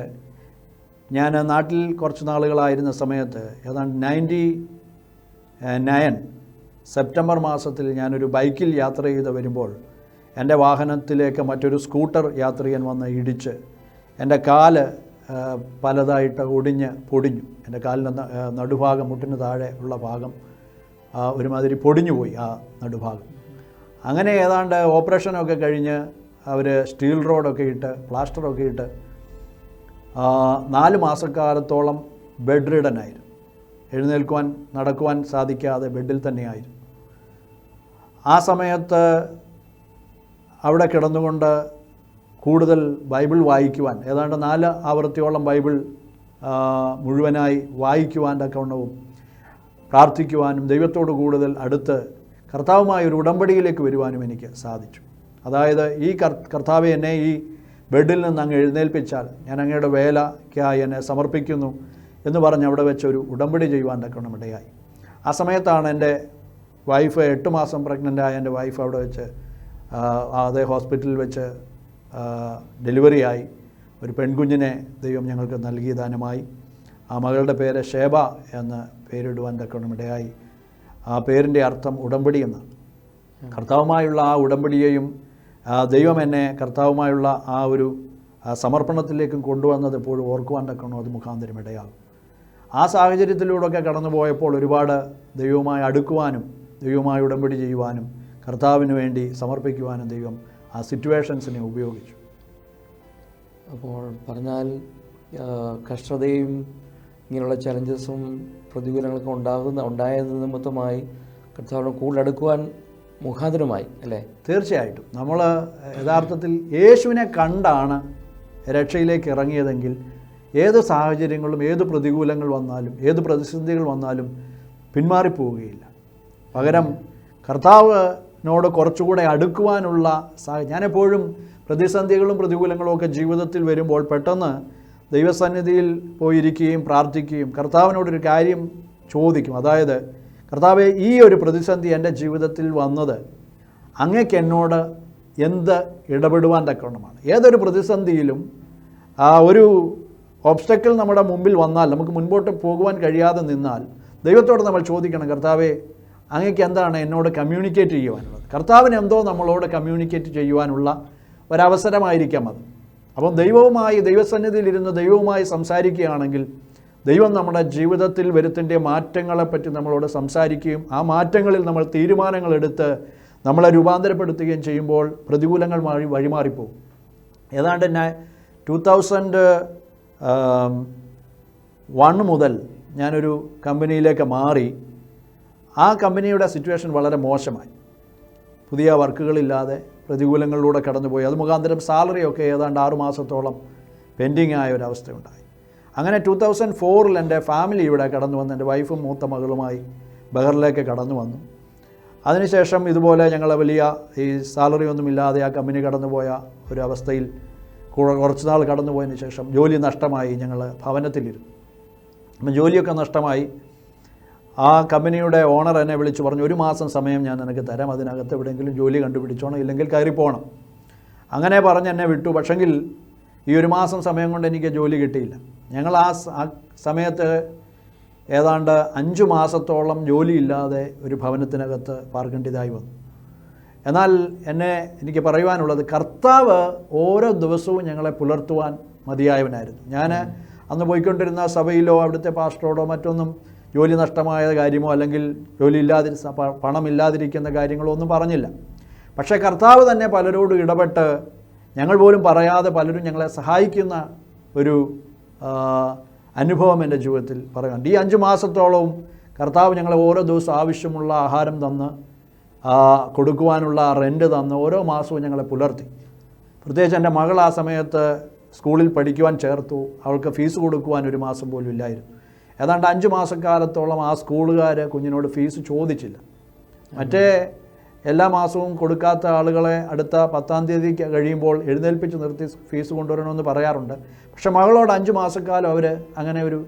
ഞാൻ നാട്ടിൽ കുറച്ച് നാളുകളായിരുന്ന സമയത്ത് ഏതാണ്ട് 99 സെപ്റ്റംബർ മാസത്തിൽ ഞാനൊരു ബൈക്കിൽ യാത്ര ചെയ്ത് വരുമ്പോൾ എൻ്റെ വാഹനത്തിലേക്ക് മറ്റൊരു സ്കൂട്ടർ യാത്രികൻ വന്ന് ഇടിച്ച് എൻ്റെ കാല് പലതായിട്ട് പൊടിഞ്ഞു. എൻ്റെ കാലിൻ്റെ നടുഭാഗം, മുട്ടിന് താഴെ ഉള്ള ഭാഗം ഒരുമാതിരി പൊടിഞ്ഞുപോയി, ആ നടുഭാഗം. അങ്ങനെ ഏതാണ്ട് ഓപ്പറേഷനൊക്കെ കഴിഞ്ഞ് അവർ സ്റ്റീൽ റോഡൊക്കെ ഇട്ട്, പ്ലാസ്റ്ററൊക്കെ ഇട്ട് 4 മാസക്കാലത്തോളം ബെഡ് റിഡനായിരുന്നു. എഴുന്നേൽക്കുവാൻ, നടക്കുവാൻ സാധിക്കാതെ ബെഡിൽ തന്നെയായിരുന്നു. ആ സമയത്ത് അവിടെ കിടന്നുകൊണ്ട് കൂടുതൽ ബൈബിൾ വായിക്കുവാൻ, ഏതാണ്ട് 4 ആവർത്തിയോളം ബൈബിൾ മുഴുവനായി വായിക്കുവാൻ തക്കവണ്ണവും പ്രാർത്ഥിക്കുവാനും ദൈവത്തോട് കൂടുതൽ അടുത്ത് കർത്താവുമായ ഒരു ഉടമ്പടിയിലേക്ക് വരുവാനും എനിക്ക് സാധിച്ചു. അതായത് ഈ കർത്താവെ, എന്നെ ഈ ബെഡിൽ നിന്ന് അങ്ങ് എഴുന്നേൽപ്പിച്ചാൽ ഞാൻ അങ്ങയുടെ വേലയ്ക്കായി എന്നെ സമർപ്പിക്കുന്നു എന്ന് പറഞ്ഞ് അവിടെ വെച്ചൊരു ഉടമ്പടി ചെയ്യുവാൻ തക്കവണ്ണം ഇടയായി. ആ സമയത്താണ് എൻ്റെ വൈഫ്, 8 മാസം പ്രഗ്നൻ്റായ എൻ്റെ വൈഫ് അവിടെ വെച്ച് അതേ ഹോസ്പിറ്റലിൽ വെച്ച് ഡെലിവറിയായി. ഒരു പെൺകുഞ്ഞിനെ ദൈവം ഞങ്ങൾക്ക് നൽകിയ ദാനമായി. ആ മകളുടെ പേര് ഷേബ എന്ന് പേരിടുവാൻ തക്കവണ്ണം ഇടയായി. ആ പേരിൻ്റെ അർത്ഥം ഉടമ്പടി എന്നാണ്. കർത്താവുമായുള്ള ആ ഉടമ്പടിയെയും ദൈവം എന്നെ കർത്താവുമായുള്ള ആ ഒരു സമർപ്പണത്തിലേക്കും കൊണ്ടുവന്നത് എപ്പോഴും ഓർക്കുവാൻ തക്കവണ്ണം അത് മുഖാന്തരം ഇടയാകും. ആ സാഹചര്യത്തിലൂടെയൊക്കെ കടന്നു പോയപ്പോൾ ഒരുപാട് ദൈവവുമായി അടുക്കുവാനും ദൈവവുമായി ഉടമ്പടി ചെയ്യുവാനും കർത്താവിന് വേണ്ടി സമർപ്പിക്കുവാനും ദൈവം ആ സിറ്റുവേഷൻസിനെ ഉപയോഗിച്ചു. അപ്പോൾ പറഞ്ഞാൽ കഷ്ടതയും ഇങ്ങനെയുള്ള ചലഞ്ചസും പ്രതികൂലങ്ങളൊക്കെ ഉണ്ടായത് നിമിത്തമായി കർത്താവിനെ കൂടുതൽ അടുക്കുവാൻ മുഖാന്തരമായി അല്ലേ? തീർച്ചയായിട്ടും. നമ്മൾ യഥാർത്ഥത്തിൽ യേശുവിനെ കണ്ടാണ് രക്ഷയിലേക്ക് ഇറങ്ങിയതെങ്കിൽ ഏത് സാഹചര്യങ്ങളും, ഏത് പ്രതികൂലങ്ങൾ വന്നാലും, ഏത് പ്രതിസന്ധികൾ വന്നാലും പിന്മാറിപ്പോവുകയില്ല. പകരം കർത്താവിനോട് കുറച്ചുകൂടെ അടുക്കുവാനുള്ള ഞാനെപ്പോഴും പ്രതിസന്ധികളും പ്രതികൂലങ്ങളും ഒക്കെ ജീവിതത്തിൽ വരുമ്പോൾ പെട്ടെന്ന് ദൈവസന്നിധിയിൽ പോയിരിക്കുകയും പ്രാർത്ഥിക്കുകയും കർത്താവിനോടൊരു കാര്യം ചോദിക്കും. അതായത്, കർത്താവെ, ഈ ഒരു പ്രതിസന്ധി എൻ്റെ ജീവിതത്തിൽ വന്നത് അങ്ങേക്ക് എന്നോട് എന്ത് ഇടപെടുവാൻ തക്കവണ്ണമാണ്. ഏതൊരു പ്രതിസന്ധിയിലും ഒരു ഓബ്സ്റ്റക്കിൾ നമ്മുടെ മുമ്പിൽ വന്നാൽ, നമുക്ക് മുൻപോട്ട് പോകുവാൻ കഴിയാതെ നിന്നാൽ ദൈവത്തോട് നമ്മൾ ചോദിക്കണം, കർത്താവെ, അങ്ങേക്ക് എന്താണ് എന്നോട് കമ്മ്യൂണിക്കേറ്റ് ചെയ്യുവാനുള്ളത്? കർത്താവിന് എന്തോ നമ്മളോട് കമ്മ്യൂണിക്കേറ്റ് ചെയ്യുവാനുള്ള ഒരവസരമായിരിക്കാം അത്. അപ്പം ദൈവസന്നിധിയിലിരുന്ന് ദൈവവുമായി സംസാരിക്കുകയാണെങ്കിൽ ദൈവം നമ്മുടെ ജീവിതത്തിൽ വരുത്തേണ്ട മാറ്റങ്ങളെപ്പറ്റി നമ്മളോട് സംസാരിക്കുകയും ആ മാറ്റങ്ങളിൽ നമ്മൾ തീരുമാനങ്ങളെടുത്ത് നമ്മളെ രൂപാന്തരപ്പെടുത്തുകയും ചെയ്യുമ്പോൾ പ്രതികൂലങ്ങൾ വഴിമാറിപ്പോകും. ഏതാണ്ട് 2001 മുതൽ ഞാനൊരു കമ്പനിയിലേക്ക് മാറി. ആ കമ്പനിയുടെ സിറ്റുവേഷൻ വളരെ മോശമായി. പുതിയ വർക്കുകളില്ലാതെ പ്രതികൂലങ്ങളിലൂടെ കടന്നുപോയി. അത് മുഖാന്തരം സാലറിയൊക്കെ ഏതാണ്ട് 6 മാസത്തോളം പെൻഡിങ് ആയ ഒരവസ്ഥയുണ്ടായി. അങ്ങനെ 2004 എൻ്റെ ഫാമിലി ഇവിടെ കടന്നു വന്നു. എൻ്റെ വൈഫും മൂത്ത മകളുമായി ബഹറിലേക്ക് കടന്നു വന്നു. അതിനുശേഷം ഇതുപോലെ ഞങ്ങൾ വലിയ ഈ സാലറി ഒന്നുമില്ലാതെ ആ കമ്പനി കടന്നുപോയ ഒരു അവസ്ഥയിൽ കുറച്ച് നാൾ കടന്നുപോയതിന് ശേഷം ജോലി നഷ്ടമായി. ഞങ്ങൾ ഭവനത്തിലിരുന്നു. അപ്പം ജോലിയൊക്കെ നഷ്ടമായി. ആ കമ്പനിയുടെ ഓണർ എന്നെ വിളിച്ച് പറഞ്ഞു, 1 മാസം സമയം ഞാൻ നിനക്ക് തരാം, അതിനകത്ത് എവിടെയെങ്കിലും ജോലി കണ്ടുപിടിച്ചോണം, ഇല്ലെങ്കിൽ കയറിപ്പോകണം. അങ്ങനെ പറഞ്ഞ് എന്നെ വിട്ടു. പക്ഷെങ്കിൽ ഈ 1 മാസം സമയം കൊണ്ട് എനിക്ക് ജോലി കിട്ടിയില്ല. ഞങ്ങൾ ആ സമയത്ത് ഏതാണ്ട് 5 മാസത്തോളം ജോലിയില്ലാതെ ഒരു ഭവനത്തിനകത്ത് പാർക്കേണ്ടതായി വന്നു. എന്നാൽ എനിക്ക് പറയുവാനുള്ളത്, കർത്താവ് ഓരോ ദിവസവും ഞങ്ങളെ പുലർത്തുവാൻ മതിയായവനായിരുന്നു. ഞാൻ അന്ന് പോയിക്കൊണ്ടിരുന്ന സഭയിലോ അവിടുത്തെ പാസ്റ്ററോടോ മറ്റൊന്നും ജോലി നഷ്ടമായ കാര്യമോ അല്ലെങ്കിൽ പണമില്ലാതിരിക്കുന്ന കാര്യങ്ങളോ ഒന്നും പറഞ്ഞില്ല. പക്ഷേ കർത്താവ് തന്നെ പലരോടും ഇടപെട്ട് ഞങ്ങൾ പോലും പറയാതെ പലരും ഞങ്ങളെ സഹായിക്കുന്ന ഒരു അനുഭവം എൻ്റെ ജീവിതത്തിൽ പറയുന്നുണ്ട്. ഈ 5 മാസത്തോളവും കർത്താവ് ഞങ്ങളെ ഓരോ ദിവസവും ആവശ്യമുള്ള ആഹാരം തന്ന് കൊടുക്കുവാനുള്ള റെൻ്റ് തന്ന് ഓരോ മാസവും ഞങ്ങളെ പുലർത്തി. പ്രത്യേകിച്ച് എൻ്റെ മകൾ ആ സമയത്ത് സ്കൂളിൽ പഠിക്കുവാൻ ചേർത്തു. അവൾക്ക് ഫീസ് കൊടുക്കുവാൻ 1 മാസം പോലും ഇല്ലായിരുന്നു. ഏതാണ്ട് 5 മാസക്കാലത്തോളം ആ സ്കൂളുകാർ കുഞ്ഞിനോട് ഫീസ് ചോദിച്ചില്ല. മറ്റേ എല്ലാ മാസവും കൊടുക്കാത്ത ആളുകളെ അടുത്ത 10-ാം തീയതി കഴിയുമ്പോൾ എഴുന്നേൽപ്പിച്ച് നിർത്തി ഫീസ് കൊണ്ടുവരണമെന്ന് പറയാറുണ്ട്. പക്ഷെ മകളോട് 5 മാസക്കാലം അവർ അങ്ങനെ ഒരു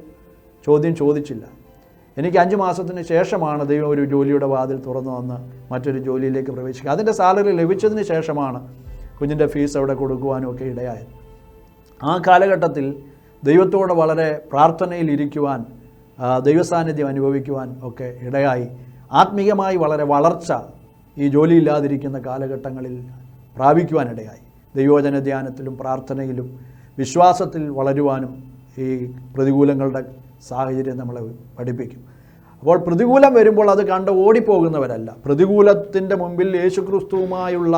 ചോദ്യം ചോദിച്ചില്ല. എനിക്ക് 5 മാസത്തിന് ശേഷമാണ് ദൈവം ഒരു ജോലിയുടെ വാതിൽ തുറന്നു വന്ന് മറ്റൊരു ജോലിയിലേക്ക് പ്രവേശിക്കുക. അതിൻ്റെ സാലറി ലഭിച്ചതിന് ശേഷമാണ് കുഞ്ഞിൻ്റെ ഫീസ് അവിടെ കൊടുക്കുവാനും ഒക്കെ ഇടയായത്. ആ കാലഘട്ടത്തിൽ ദൈവത്തോട് വളരെ പ്രാർത്ഥനയിലിരിക്കുവാൻ, ദൈവസാന്നിധ്യം അനുഭവിക്കുവാൻ ഒക്കെ ഇടയായി. ആത്മീയമായി വളരെ വളർച്ച ഈ ജോലിയില്ലാതിരിക്കുന്ന കാലഘട്ടങ്ങളിൽ പ്രാപിക്കുവാനിടയായി. ദൈവവചന ധ്യാനത്തിലും പ്രാർത്ഥനയിലും വിശ്വാസത്തിൽ വളരുവാനും ഈ പ്രതികൂലങ്ങളുടെ സാഹചര്യം നമ്മളെ പഠിപ്പിക്കും. അപ്പോൾ പ്രതികൂലം വരുമ്പോൾ അത് കണ്ട് ഓടിപ്പോകുന്നവരല്ല. പ്രതികൂലത്തിൻ്റെ മുമ്പിൽ യേശുക്രിസ്തുവുമായുള്ള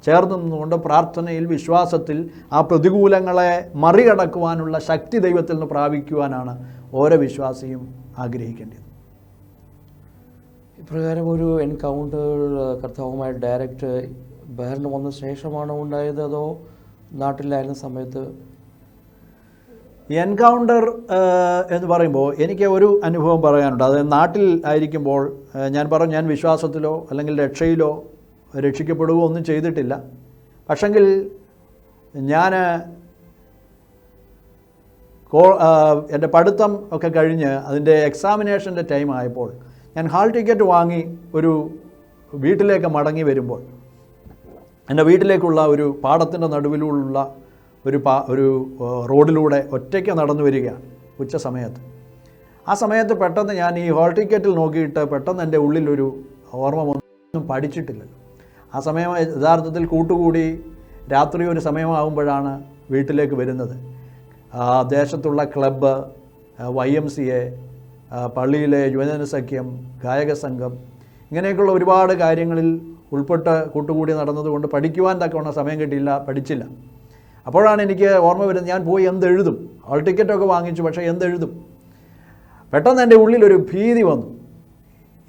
ചേർന്ന് നിന്നുകൊണ്ട് പ്രാർത്ഥനയിൽ വിശ്വാസത്തിൽ ആ പ്രതികൂലങ്ങളെ മറികടക്കുവാനുള്ള ശക്തി ദൈവത്തിൽ നിന്ന് പ്രാപിക്കുവാനാണ് ഓരോ വിശ്വാസിയും ആഗ്രഹിക്കേണ്ടത്. ഇപ്രകാരം ഒരു എൻകൗണ്ടർ കർത്താവുമായി ഡയറക്റ്റ് ബഹറിന് വന്ന ശേഷമാണോ ഉണ്ടായത്, അതോ നാട്ടിലായിരുന്ന സമയത്ത്? എൻകൗണ്ടർ എന്ന് പറയുമ്പോൾ എനിക്ക് ഒരു അനുഭവം പറയാനുണ്ട്. അത് നാട്ടിൽ ആയിരിക്കുമ്പോൾ ഞാൻ വിശ്വാസത്തിലോ അല്ലെങ്കിൽ രക്ഷയിലോ രക്ഷിക്കപ്പെടുകയോ ഒന്നും ചെയ്തിട്ടില്ല. പക്ഷെങ്കിൽ ഞാൻ എൻ്റെ പഠിത്തം ഒക്കെ കഴിഞ്ഞ് അതിൻ്റെ എക്സാമിനേഷൻ്റെ ടൈം ആയപ്പോൾ ഞാൻ ഹാൾ ടിക്കറ്റ് വാങ്ങി ഒരു വീട്ടിലേക്ക് മടങ്ങി വരുമ്പോൾ എൻ്റെ വീട്ടിലേക്കുള്ള ഒരു പാടത്തിൻ്റെ നടുവിലുള്ള ഒരു റോഡിലൂടെ ഒറ്റയ്ക്ക് നടന്നു വരികയാണ് ഉച്ച സമയത്ത്. ആ സമയത്ത് പെട്ടെന്ന് ഞാൻ ഈ ഹാൾ ടിക്കറ്റിൽ നോക്കിയിട്ട് പെട്ടെന്ന് എൻ്റെ ഉള്ളിലൊരു ഓർമ്മ ഒന്നും പഠിച്ചിട്ടില്ലല്ലോ. ആ സമയം യഥാർത്ഥത്തിൽ കൂട്ടുകൂടി രാത്രി ഒരു സമയമാകുമ്പോഴാണ് വീട്ടിലേക്ക് വരുന്നത്. ദേശത്തുള്ള ക്ലബ്ബ്, YMCA, പള്ളിയിലെ യുവജന സഖ്യം, ഗായക സംഘം, ഇങ്ങനെയൊക്കെയുള്ള ഒരുപാട് കാര്യങ്ങളിൽ ഉൾപ്പെട്ട് കൂട്ടുകൂടി നടന്നതുകൊണ്ട് പഠിക്കുവാൻ തക്കവണ്ണം സമയം കിട്ടിയില്ല, പഠിച്ചില്ല. അപ്പോഴാണ് എനിക്ക് ഓർമ്മ വരുന്നത്, ഞാൻ പോയി എന്തെഴുതും? ഹാൾ ടിക്കറ്റൊക്കെ വാങ്ങിച്ചു, പക്ഷേ എന്തെഴുതും? പെട്ടെന്ന് എൻ്റെ ഉള്ളിലൊരു ഭീതി വന്നു,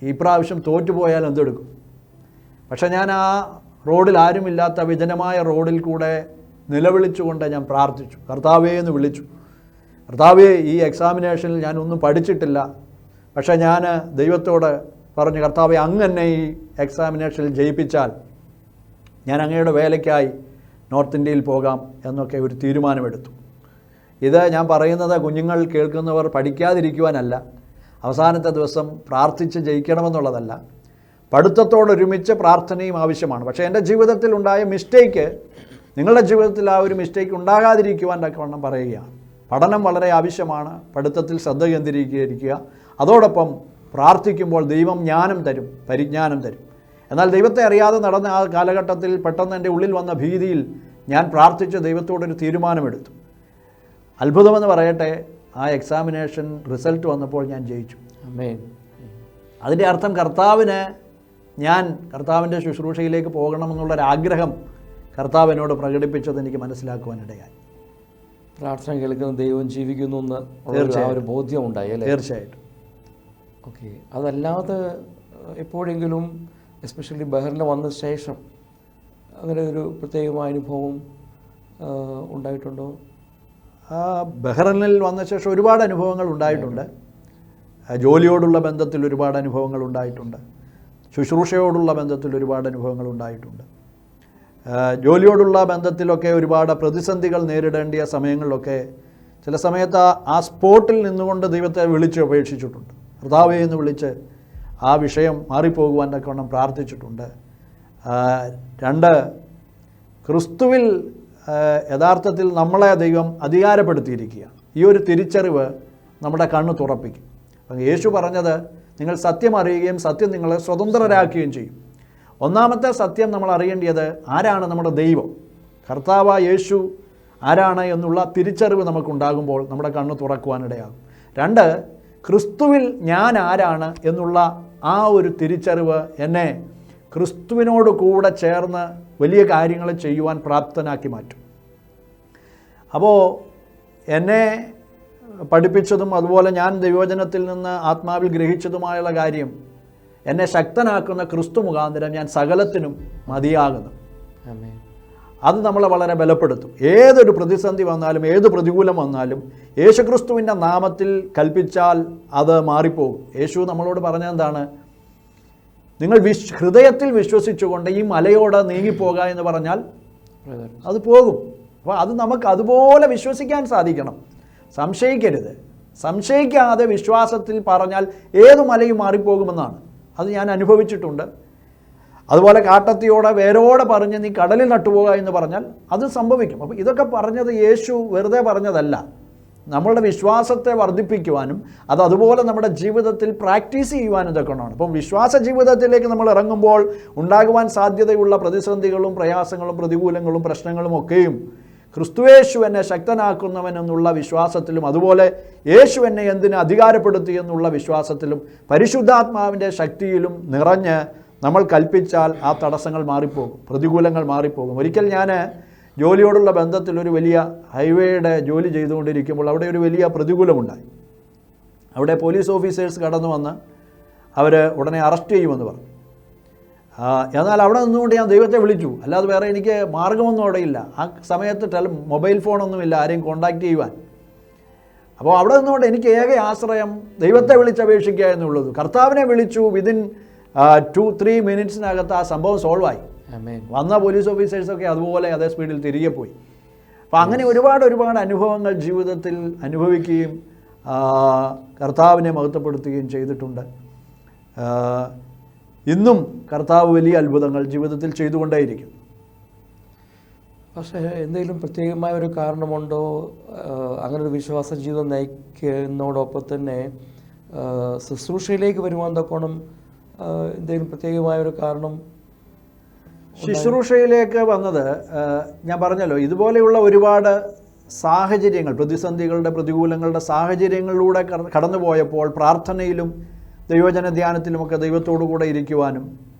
ഈ പ്രാവശ്യം തോറ്റുപോയാൽ എന്തെടുക്കും? പക്ഷേ ഞാൻ ആ റോഡിൽ ആരുമില്ലാത്ത വിജനമായ റോഡിൽ കൂടെ നിലവിളിച്ചുകൊണ്ട് ഞാൻ പ്രാർത്ഥിച്ചു, കർത്താവേ എന്ന് വിളിച്ചു. കർത്താവേ, ഈ എക്സാമിനേഷനിൽ ഞാനൊന്നും പഠിച്ചിട്ടില്ല, പക്ഷേ ഞാൻ ദൈവത്തോട് പറഞ്ഞു, കർത്താവേ, അങ്ങ് എന്നെ ഈ എക്സാമിനേഷനിൽ ജയിപ്പിച്ചാൽ ഞാൻ അങ്ങയുടെ വേലയ്ക്കായി നോർത്ത് ഇന്ത്യയിൽ പോകാം എന്നൊക്കെ ഒരു തീരുമാനമെടുത്തു. ഇത് ഞാൻ പറയുന്നത് കുഞ്ഞുങ്ങൾ കേൾക്കുന്നവർ പഠിക്കാതിരിക്കുവാനല്ല, അവസാനത്തെ ദിവസം പ്രാർത്ഥിച്ച് ജയിക്കണമെന്നുള്ളതല്ല. പഠിത്തത്തോടൊരുമിച്ച് പ്രാർത്ഥനയും ആവശ്യമാണ്. പക്ഷേ എൻ്റെ ജീവിതത്തിൽ ഉണ്ടായ മിസ്റ്റേക്ക് നിങ്ങളുടെ ജീവിതത്തിൽ ആ ഒരു മിസ്റ്റേക്ക് ഉണ്ടാകാതിരിക്കുവാൻ തക്കവണ്ണം പറയുകയാണ്. പഠനം വളരെ ആവശ്യമാണ്, പഠിത്തത്തിൽ ശ്രദ്ധ കേന്ദ്രീകരിക്കുക. അതോടൊപ്പം പ്രാർത്ഥിക്കുമ്പോൾ ദൈവം ജ്ഞാനം തരും, പരിജ്ഞാനം തരും. എന്നാൽ ദൈവത്തെ അറിയാതെ നടന്ന ആ കാലഘട്ടത്തിൽ പെട്ടെന്ന് എൻ്റെ ഉള്ളിൽ വന്ന ഭീതിയിൽ ഞാൻ പ്രാർത്ഥിച്ച് ദൈവത്തോടൊരു തീരുമാനമെടുത്തു. അത്ഭുതമെന്ന് പറയട്ടെ, ആ എക്സാമിനേഷൻ റിസൾട്ട് വന്നപ്പോൾ ഞാൻ ജയിച്ചു. ആമേൻ. അതിൻ്റെ അർത്ഥം കർത്താവിൻ്റെ ശുശ്രൂഷയിലേക്ക് പോകണമെന്നുള്ളൊരാഗ്രഹം കർത്താവ് എന്നോട് പ്രകടിപ്പിച്ചത് എനിക്ക് മനസ്സിലാക്കുവാനിടയായി. പ്രാർത്ഥന കേൾക്കുന്ന ദൈവം ജീവിക്കുന്നു എന്ന് ഒരു ബോധ്യം ഉണ്ടായി അല്ലേ? തീർച്ചയായിട്ടും. ഓക്കെ. അതല്ലാതെ എപ്പോഴെങ്കിലും എസ്പെഷ്യലി ബഹറിന് വന്ന ശേഷം അങ്ങനെ ഒരു പ്രത്യേകമായ അനുഭവം ഉണ്ടായിട്ടുണ്ടോ? ബഹ്റൈനിൽ വന്ന ശേഷം ഒരുപാട് അനുഭവങ്ങൾ ഉണ്ടായിട്ടുണ്ട്. ജോലിയോടുള്ള ബന്ധത്തിൽ ഒരുപാട് അനുഭവങ്ങൾ ഉണ്ടായിട്ടുണ്ട്. ശുശ്രൂഷയോടുള്ള ബന്ധത്തിൽ ഒരുപാട് അനുഭവങ്ങൾ ഉണ്ടായിട്ടുണ്ട്. ജോലിയോടുള്ള ബന്ധത്തിലൊക്കെ ഒരുപാട് പ്രതിസന്ധികൾ നേരിടേണ്ടിയ സമയങ്ങളിലൊക്കെ ചില സമയത്ത് ആ സ്പോട്ടിൽ നിന്നുകൊണ്ട് ദൈവത്തെ വിളിച്ച് അപേക്ഷിച്ചിട്ടുണ്ട്. കർത്താവേ എന്ന് വിളിച്ച് ആ വിഷയം മാറിപ്പോകുവാൻ തക്കവണ്ണം പ്രാർത്ഥിച്ചിട്ടുണ്ട്. 2, ക്രിസ്തുവിൽ യഥാർത്ഥത്തിൽ നമ്മളെ ദൈവം അധികാരപ്പെടുത്തിയിരിക്കുകയാണ്. ഈ ഒരു തിരിച്ചറിവ് നമ്മുടെ കണ്ണ് തുറപ്പിക്കും. അപ്പം യേശു പറഞ്ഞത്, നിങ്ങൾ സത്യം അറിയുകയും സത്യം നിങ്ങളെ സ്വതന്ത്രരാക്കുകയും ചെയ്യും. ഒന്നാമത്തെ സത്യം നമ്മൾ അറിയേണ്ടത് ആരാണ് നമ്മുടെ ദൈവം, കർത്താവ് യേശു ആരാണ് എന്നുള്ള തിരിച്ചറിവ് നമുക്കുണ്ടാകുമ്പോൾ നമ്മുടെ കണ്ണ് തുറക്കുവാനിടയാകും. 2, ക്രിസ്തുവിൽ ഞാൻ ആരാണ് എന്നുള്ള ആ ഒരു തിരിച്ചറിവ് എന്നെ ക്രിസ്തുവിനോട് കൂടെ ചേർന്ന് വലിയ കാര്യങ്ങൾ ചെയ്യുവാൻ പ്രാപ്തനാക്കി മാറ്റും. അപ്പോൾ എന്നെ പഠിപ്പിച്ചതും അതുപോലെ ഞാൻ ദൈവവചനത്തിൽ നിന്ന് ആത്മാവിൽ ഗ്രഹിച്ചതുമായുള്ള കാര്യം, എന്നെ ശക്തനാക്കുന്ന ക്രിസ്തു മുഖാന്തരം ഞാൻ സകലത്തിനും മതിയാകുന്നു. അത് നമ്മളെ വളരെ ബലപ്പെടുത്തും. ഏതൊരു പ്രതിസന്ധി വന്നാലും ഏത് പ്രതികൂലം വന്നാലും യേശുക്രിസ്തുവിൻ്റെ നാമത്തിൽ കൽപ്പിച്ചാൽ അത് മാറിപ്പോകും. യേശു നമ്മളോട് പറഞ്ഞെന്താണ്? നിങ്ങൾ ഹൃദയത്തിൽ വിശ്വസിച്ചുകൊണ്ട് ഈ മലയോട് നീങ്ങിപ്പോകുക എന്ന് പറഞ്ഞാൽ അത് പോകും. അപ്പോൾ അത് നമുക്ക് അതുപോലെ വിശ്വസിക്കാൻ സാധിക്കണം. സംശയിക്കരുത്. സംശയിക്കാതെ വിശ്വാസത്തിൽ പറഞ്ഞാൽ ഏതു മലയും മാറിപ്പോകുമെന്നാണ്. അത് ഞാൻ അനുഭവിച്ചിട്ടുണ്ട്. അതുപോലെ കാട്ടത്തിയോടെ വേരോടെ പറഞ്ഞ് നീ കടലിൽ നട്ടുപോകുക എന്ന് പറഞ്ഞാൽ അത് സംഭവിക്കും. അപ്പോൾ ഇതൊക്കെ പറഞ്ഞത് യേശു വെറുതെ പറഞ്ഞതല്ല. നമ്മളുടെ വിശ്വാസത്തെ വർദ്ധിപ്പിക്കുവാനും അത് അതുപോലെ നമ്മുടെ ജീവിതത്തിൽ പ്രാക്ടീസ് ചെയ്യുവാനും ഇതൊക്കെ ഉണ്ടാണ്. അപ്പം വിശ്വാസ ജീവിതത്തിലേക്ക് നമ്മൾ ഇറങ്ങുമ്പോൾ ഉണ്ടാകുവാൻ സാധ്യതയുള്ള പ്രതിസന്ധികളും പ്രയാസങ്ങളും പ്രതികൂലങ്ങളും പ്രശ്നങ്ങളും ഒക്കെയും ക്രിസ്തുയേശു എന്നെ ശക്തനാക്കുന്നവൻ എന്നുള്ള വിശ്വാസത്തിലും അതുപോലെ യേശു എന്നെ എന്തിന് അധികാരപ്പെടുത്തി എന്നുള്ള വിശ്വാസത്തിലും പരിശുദ്ധാത്മാവിൻ്റെ ശക്തിയിലും നിറഞ്ഞ് നമ്മൾ കൽപ്പിച്ചാൽ ആ തടസ്സങ്ങൾ മാറിപ്പോകും, പ്രതികൂലങ്ങൾ മാറിപ്പോകും. ഒരിക്കൽ ഞാൻ ജോലിയോടുള്ള ബന്ധത്തിൽ ഒരു വലിയ ഹൈവേയുടെ ജോലി ചെയ്തുകൊണ്ടിരിക്കുമ്പോൾ അവിടെ ഒരു വലിയ പ്രതികൂലമുണ്ടായി. അവിടെ പോലീസ് ഓഫീസേഴ്സ് കടന്നു വന്ന് അവർ ഉടനെ അറസ്റ്റ് ചെയ്യുമെന്ന് പറഞ്ഞു. എന്നാൽ അവിടെ നിന്നുകൊണ്ട് ഞാൻ ദൈവത്തെ വിളിച്ചു. അല്ലാതെ വേറെ എനിക്ക് മാർഗമൊന്നും അവിടെയില്ല. ആ സമയത്ത് മൊബൈൽ ഫോണൊന്നുമില്ല ആരെയും കോൺടാക്റ്റ് ചെയ്യുവാൻ. അപ്പോൾ അവിടെ നിന്നുകൊണ്ട് എനിക്ക് ഏക ആശ്രയം ദൈവത്തെ വിളിച്ചപേക്ഷിക്കുക എന്നുള്ളത്. കർത്താവിനെ വിളിച്ചു. വിതിൻ 2-3 മിനിറ്റ്സിനകത്ത് ആ സംഭവം സോൾവായി. വന്ന പോലീസ് ഓഫീസേഴ്സൊക്കെ അതുപോലെ അതേ സ്പീഡിൽ തിരികെ പോയി. അപ്പോൾ അങ്ങനെ ഒരുപാട് അനുഭവങ്ങൾ ജീവിതത്തിൽ അനുഭവിക്കുകയും കർത്താവിനെ മഹത്വപ്പെടുത്തുകയും ചെയ്തിട്ടുണ്ട്. ഇന്നും കർത്താവ് വലിയ അത്ഭുതങ്ങൾ ജീവിതത്തിൽ ചെയ്തുകൊണ്ടേയിരിക്കും. പക്ഷേ എന്തെങ്കിലും പ്രത്യേകമായ ഒരു കാരണമുണ്ടോ അങ്ങനെ ഒരു വിശ്വാസ ജീവിതം നയിക്കുന്നതോടൊപ്പം തന്നെ ശുശ്രൂഷയിലേക്ക് വരുവാൻ തക്കോണം എന്തെങ്കിലും പ്രത്യേകമായ ഒരു കാരണം? ശുശ്രൂഷയിലേക്ക് വന്നത് ഞാൻ പറഞ്ഞല്ലോ, ഇതുപോലെയുള്ള ഒരുപാട് സാഹചര്യങ്ങൾ, പ്രതിസന്ധികളുടെ പ്രതികൂലങ്ങളുടെ സാഹചര്യങ്ങളിലൂടെ കടന്നുപോയപ്പോൾ പ്രാർത്ഥനയിലും ദൈവജന ധ്യാനത്തിലുമൊക്കെ ദൈവത്തോടു കൂടെ ഇരിക്കുവാനും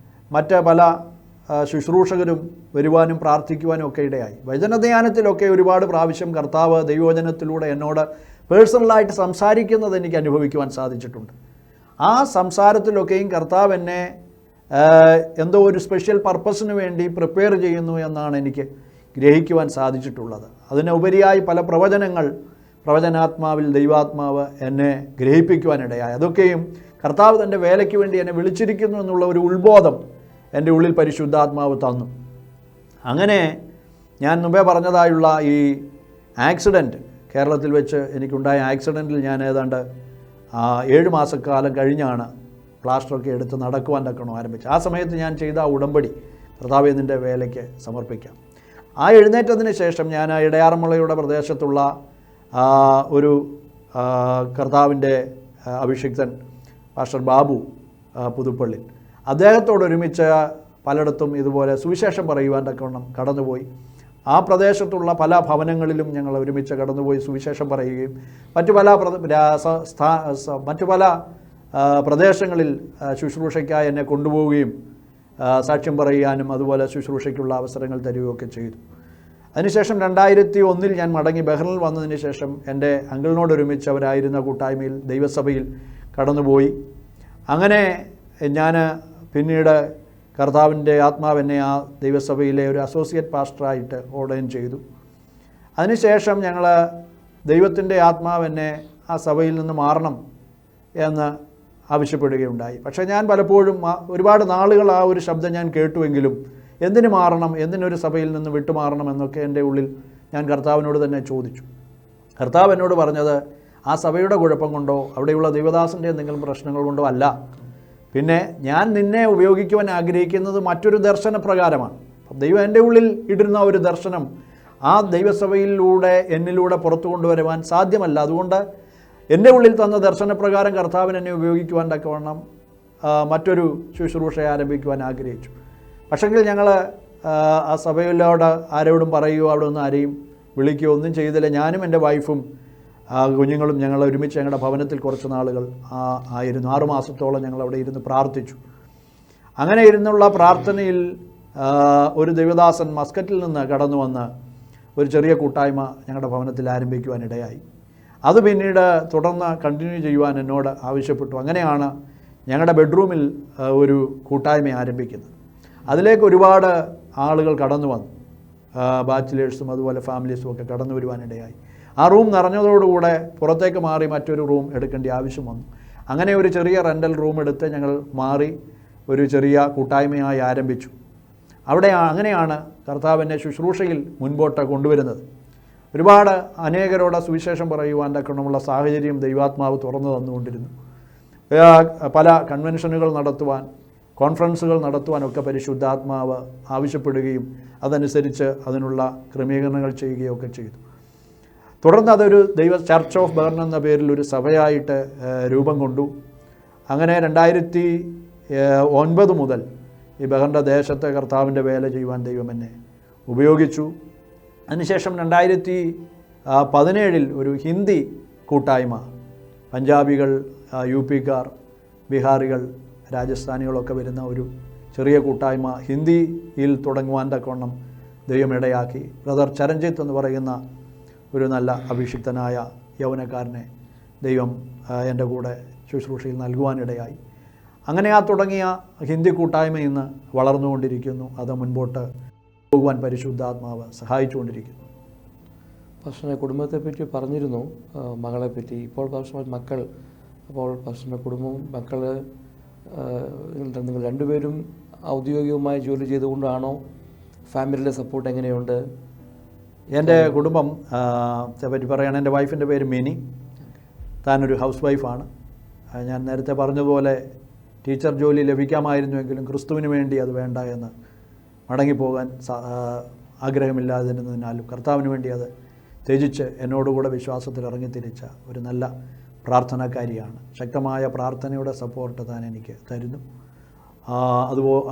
മറ്റ് പല ശുശ്രൂഷകരും വരുവാനും പ്രാർത്ഥിക്കുവാനും ഒക്കെ ഇടയായി. വചനധ്യാനത്തിലൊക്കെ ഒരുപാട് പ്രാവശ്യം കർത്താവ് ദൈവവചനത്തിലൂടെ എന്നോട് പേഴ്സണലായിട്ട് സംസാരിക്കുന്നത് എനിക്ക് അനുഭവിക്കുവാൻ സാധിച്ചിട്ടുണ്ട്. ആ സംസാരത്തിലൊക്കെയും കർത്താവ് എന്നെ എന്തോ ഒരു സ്പെഷ്യൽ പർപ്പസിന് വേണ്ടി പ്രിപ്പയർ ചെയ്യുന്നു എന്നാണ് എനിക്ക് ഗ്രഹിക്കുവാൻ സാധിച്ചിട്ടുള്ളത്. അതിനുപരിയായി പല പ്രവചനാത്മാവിൽ ദൈവാത്മാവ് എന്നെ ഗ്രഹിപ്പിക്കുവാനിടയായി. അതൊക്കെയും കർത്താവ് തൻ്റെ വേലയ്ക്ക് വേണ്ടി എന്നെ വിളിച്ചിരിക്കുന്നു എന്നുള്ള ഒരു ഉത്ബോധം എൻ്റെ ഉള്ളിൽ പരിശുദ്ധാത്മാവ് തന്നു. അങ്ങനെ ഞാൻ മുമ്പേ പറഞ്ഞതായുള്ള ഈ ആക്സിഡൻറ്റ്, കേരളത്തിൽ വെച്ച് എനിക്കുണ്ടായ ആക്സിഡൻറ്റിൽ ഞാൻ ഏതാണ്ട് 7 മാസക്കാലം കഴിഞ്ഞാണ് പ്ലാസ്റ്ററൊക്കെ എടുത്ത് നടക്കുവാൻ തക്കണം ആരംഭിച്ചു. ആ സമയത്ത് ഞാൻ ചെയ്ത ആ ഉടമ്പടി കർത്താവേ നിൻ്റെ വേലയ്ക്ക് സമർപ്പിക്കാം. ആ എഴുന്നേറ്റത്തിന് ശേഷം ഞാൻ ഇടയാറന്മുളയുടെ പ്രദേശത്തുള്ള ഒരു കർത്താവിൻ്റെ അഭിഷിക്തൻ പാസ്റ്റർ ബാബു പുതുപ്പള്ളി, അദ്ദേഹത്തോടൊരുമിച്ച് പലയിടത്തും ഇതുപോലെ സുവിശേഷം പറയുവാൻ തക്കവണ്ണം കടന്നുപോയി. ആ പ്രദേശത്തുള്ള പല ഭവനങ്ങളിലും ഞങ്ങൾ ഒരുമിച്ച് കടന്നുപോയി സുവിശേഷം പറയുകയും മറ്റു പല പ്രദേശങ്ങളിൽ ശുശ്രൂഷയ്ക്കായി എന്നെ കൊണ്ടുപോവുകയും സാക്ഷ്യം പറയുവാനും അതുപോലെ ശുശ്രൂഷയ്ക്കുള്ള അവസരങ്ങൾ തരികയൊക്കെ ചെയ്തു. അതിനുശേഷം 2001 ഞാൻ മടങ്ങി ബഹ്റിനിൽ വന്നതിന് ശേഷം എൻ്റെ അങ്കിളിനോടൊരുമിച്ച് അവരായിരുന്ന കൂട്ടായ്മയിൽ ദൈവസഭയിൽ കടന്നുപോയി. അങ്ങനെ ഞാൻ പിന്നീട് കർത്താവിൻ്റെ ആത്മാവ് എന്നെ ആ ദൈവസഭയിലെ ഒരു അസോസിയേറ്റ് പാസ്റ്ററായിട്ട് ഓർഡൈൻ ചെയ്തു. അതിനുശേഷം ഞങ്ങൾ ദൈവത്തിൻ്റെ ആത്മാവ് എന്നെ ആ സഭയിൽ നിന്ന് മാറണം എന്ന് ആവശ്യപ്പെടുകയുണ്ടായി. പക്ഷേ ഞാൻ പലപ്പോഴും ഒരുപാട് നാളുകൾ ആ ഒരു ശബ്ദം ഞാൻ കേട്ടുവെങ്കിലും എന്തിനു മാറണം, എന്തിനൊരു സഭയിൽ നിന്ന് വിട്ടുമാറണം എന്നൊക്കെ എൻ്റെ ഉള്ളിൽ ഞാൻ കർത്താവിനോട് തന്നെ ചോദിച്ചു. കർത്താവ് എന്നോട് പറഞ്ഞത് ആ സഭയുടെ കുഴപ്പം കൊണ്ടോ അവിടെയുള്ള ദൈവദാസൻ്റെ എന്തെങ്കിലും പ്രശ്നങ്ങൾ കൊണ്ടോ അല്ല, പിന്നെ ഞാൻ നിന്നെ ഉപയോഗിക്കുവാൻ ആഗ്രഹിക്കുന്നത് മറ്റൊരു ദർശനപ്രകാരമാണ്. ദൈവം എൻ്റെ ഉള്ളിൽ ഇടുന്ന ഒരു ദർശനം ആ ദൈവസഭയിലൂടെ എന്നിലൂടെ പുറത്തു കൊണ്ടുവരുവാൻ സാധ്യമല്ല. അതുകൊണ്ട് എൻ്റെ ഉള്ളിൽ തന്ന ദർശനപ്രകാരം കർത്താവിന് എന്നെ ഉപയോഗിക്കുവാൻ തക്കവണ്ണം മറ്റൊരു ശുശ്രൂഷ ആരംഭിക്കുവാൻ ആഗ്രഹിച്ചു. പക്ഷെങ്കിൽ ഞങ്ങൾ ആ സഭയിലോട് ആരോടും പറയുകയോ അവിടെ നിന്ന് ആരെയും വിളിക്കുകയോ ഒന്നും ചെയ്തില്ല. ഞാനും എൻ്റെ വൈഫും കുഞ്ഞുങ്ങളും ഞങ്ങൾ ഒരുമിച്ച് ഞങ്ങളുടെ ഭവനത്തിൽ കുറച്ച് നാളുകൾ ആയിരുന്നു. 6 മാസത്തോളം ഞങ്ങൾ അവിടെ ഇരുന്ന് പ്രാർത്ഥിച്ചു. അങ്ങനെ ഇരുന്നുള്ള പ്രാർത്ഥനയിൽ ഒരു ദൈവദാസൻ മസ്കറ്റിൽ നിന്ന് കടന്നു വന്ന് ഒരു ചെറിയ കൂട്ടായ്മ ഞങ്ങളുടെ ഭവനത്തിൽ ആരംഭിക്കുവാനിടയായി. അത് പിന്നീട് തുടർന്ന് കണ്ടിന്യൂ ചെയ്യുവാൻ എന്നോട് ആവശ്യപ്പെട്ടു. അങ്ങനെയാണ് ഞങ്ങളുടെ ബെഡ്റൂമിൽ ഒരു കൂട്ടായ്മ ആരംഭിക്കുന്നത്. അതിലേക്ക് ഒരുപാട് ആളുകൾ കടന്നു വന്നു, ബാച്ചിലേഴ്സും അതുപോലെ ഫാമിലീസും ഒക്കെ കടന്നു വരുവാനിടയായി. ആ റൂം നിറഞ്ഞതോടുകൂടെ പുറത്തേക്ക് മാറി മറ്റൊരു റൂം എടുക്കേണ്ട ആവശ്യം വന്നു. അങ്ങനെ ഒരു ചെറിയ റെൻ്റൽ റൂം എടുത്ത് ഞങ്ങൾ മാറി ഒരു ചെറിയ കൂട്ടായ്മയായി ആരംഭിച്ചു. അങ്ങനെയാണ് കർത്താവിൻ്റെ ശുശ്രൂഷയിൽ മുൻപോട്ട് കൊണ്ടുവരുന്നത്. ഒരുപാട് അനേകരോട് സുവിശേഷം പറയുവാൻ തക്കണമുള്ള സാഹചര്യം ദൈവാത്മാവ് തുറന്നു തന്നുകൊണ്ടിരുന്നു. പല കൺവെൻഷനുകൾ നടത്തുവാൻ, കോൺഫറൻസുകൾ നടത്തുവാനൊക്കെ പരിശുദ്ധാത്മാവ് ആവശ്യപ്പെടുകയും അതനുസരിച്ച് അതിനുള്ള ക്രമീകരണങ്ങൾ ചെയ്യുകയൊക്കെ ചെയ്തു. തുടർന്ന് അതൊരു ചർച്ച് ഓഫ് ബേൺ എന്ന പേരിൽ ഒരു സഭയായിട്ട് രൂപം കൊണ്ടു. അങ്ങനെ 2009 മുതൽ ഈ ബഹറിൻ്റെ ദേശത്തെ കർത്താവിൻ്റെ വേല ചെയ്യുവാൻ ദൈവം എന്നെ ഉപയോഗിച്ചു. അതിനുശേഷം 2017 ഒരു ഹിന്ദി കൂട്ടായ്മ, പഞ്ചാബികൾ, UP-ക്കാർ, ബീഹാറികൾ, രാജസ്ഥാനികളൊക്കെ വരുന്ന ഒരു ചെറിയ കൂട്ടായ്മ ഹിന്ദിയിൽ തുടങ്ങുവാൻ തക്കവണ്ണം ദൈവം ഇടയാക്കി. ബ്രദർ ചരൺജിത്ത് എന്ന് പറയുന്ന ഒരു നല്ല അഭിഷിക്തനായ യൗവനക്കാരനെ ദൈവം എൻ്റെ കൂടെ ശുശ്രൂഷയിൽ നൽകുവാനിടയായി. അങ്ങനെ തുടങ്ങിയ ഹിന്ദി കൂട്ടായ്മ ഇന്ന് വളർന്നുകൊണ്ടിരിക്കുന്നു. അത് മുൻപോട്ട് പോകുവാൻ പരിശുദ്ധാത്മാവ് സഹായിച്ചുകൊണ്ടിരിക്കുന്നു. പാസ്റ്ററിൻ്റെ കുടുംബത്തെപ്പറ്റി പറഞ്ഞിരുന്നു, മകളെപ്പറ്റി. ഇപ്പോൾ പാസ്റ്റർ മക്കൾ, അപ്പോൾ പാസ്റ്ററിൻ്റെ കുടുംബവും മക്കൾ നിങ്ങൾ രണ്ടുപേരും ഔദ്യോഗികമായി ജോലി ചെയ്തുകൊണ്ടാണോ? ഫാമിലിയുടെ സപ്പോർട്ട് എങ്ങനെയുണ്ട്? എൻ്റെ കുടുംബം പറ്റി പറയുകയാണ്. എൻ്റെ വൈഫിൻ്റെ പേര് മിനി. താനൊരു ഹൗസ് വൈഫാണ്. ഞാൻ നേരത്തെ പറഞ്ഞതുപോലെ ടീച്ചർ ജോലി ലഭിക്കാമായിരുന്നുവെങ്കിലും ക്രിസ്തുവിന് വേണ്ടി അത് വേണ്ട എന്ന് മടങ്ങിപ്പോകാൻ ആഗ്രഹമില്ലാതിരുന്നതിനാലും കർത്താവിന് വേണ്ടി അത് ത്യജിച്ച് എന്നോടുകൂടെ വിശ്വാസത്തിൽ ഇറങ്ങിത്തിരിച്ച ഒരു നല്ല പ്രാർത്ഥനക്കാരിയാണ്. ശക്തമായ പ്രാർത്ഥനയുടെ സപ്പോർട്ട് താൻ എനിക്ക് തരുന്നു.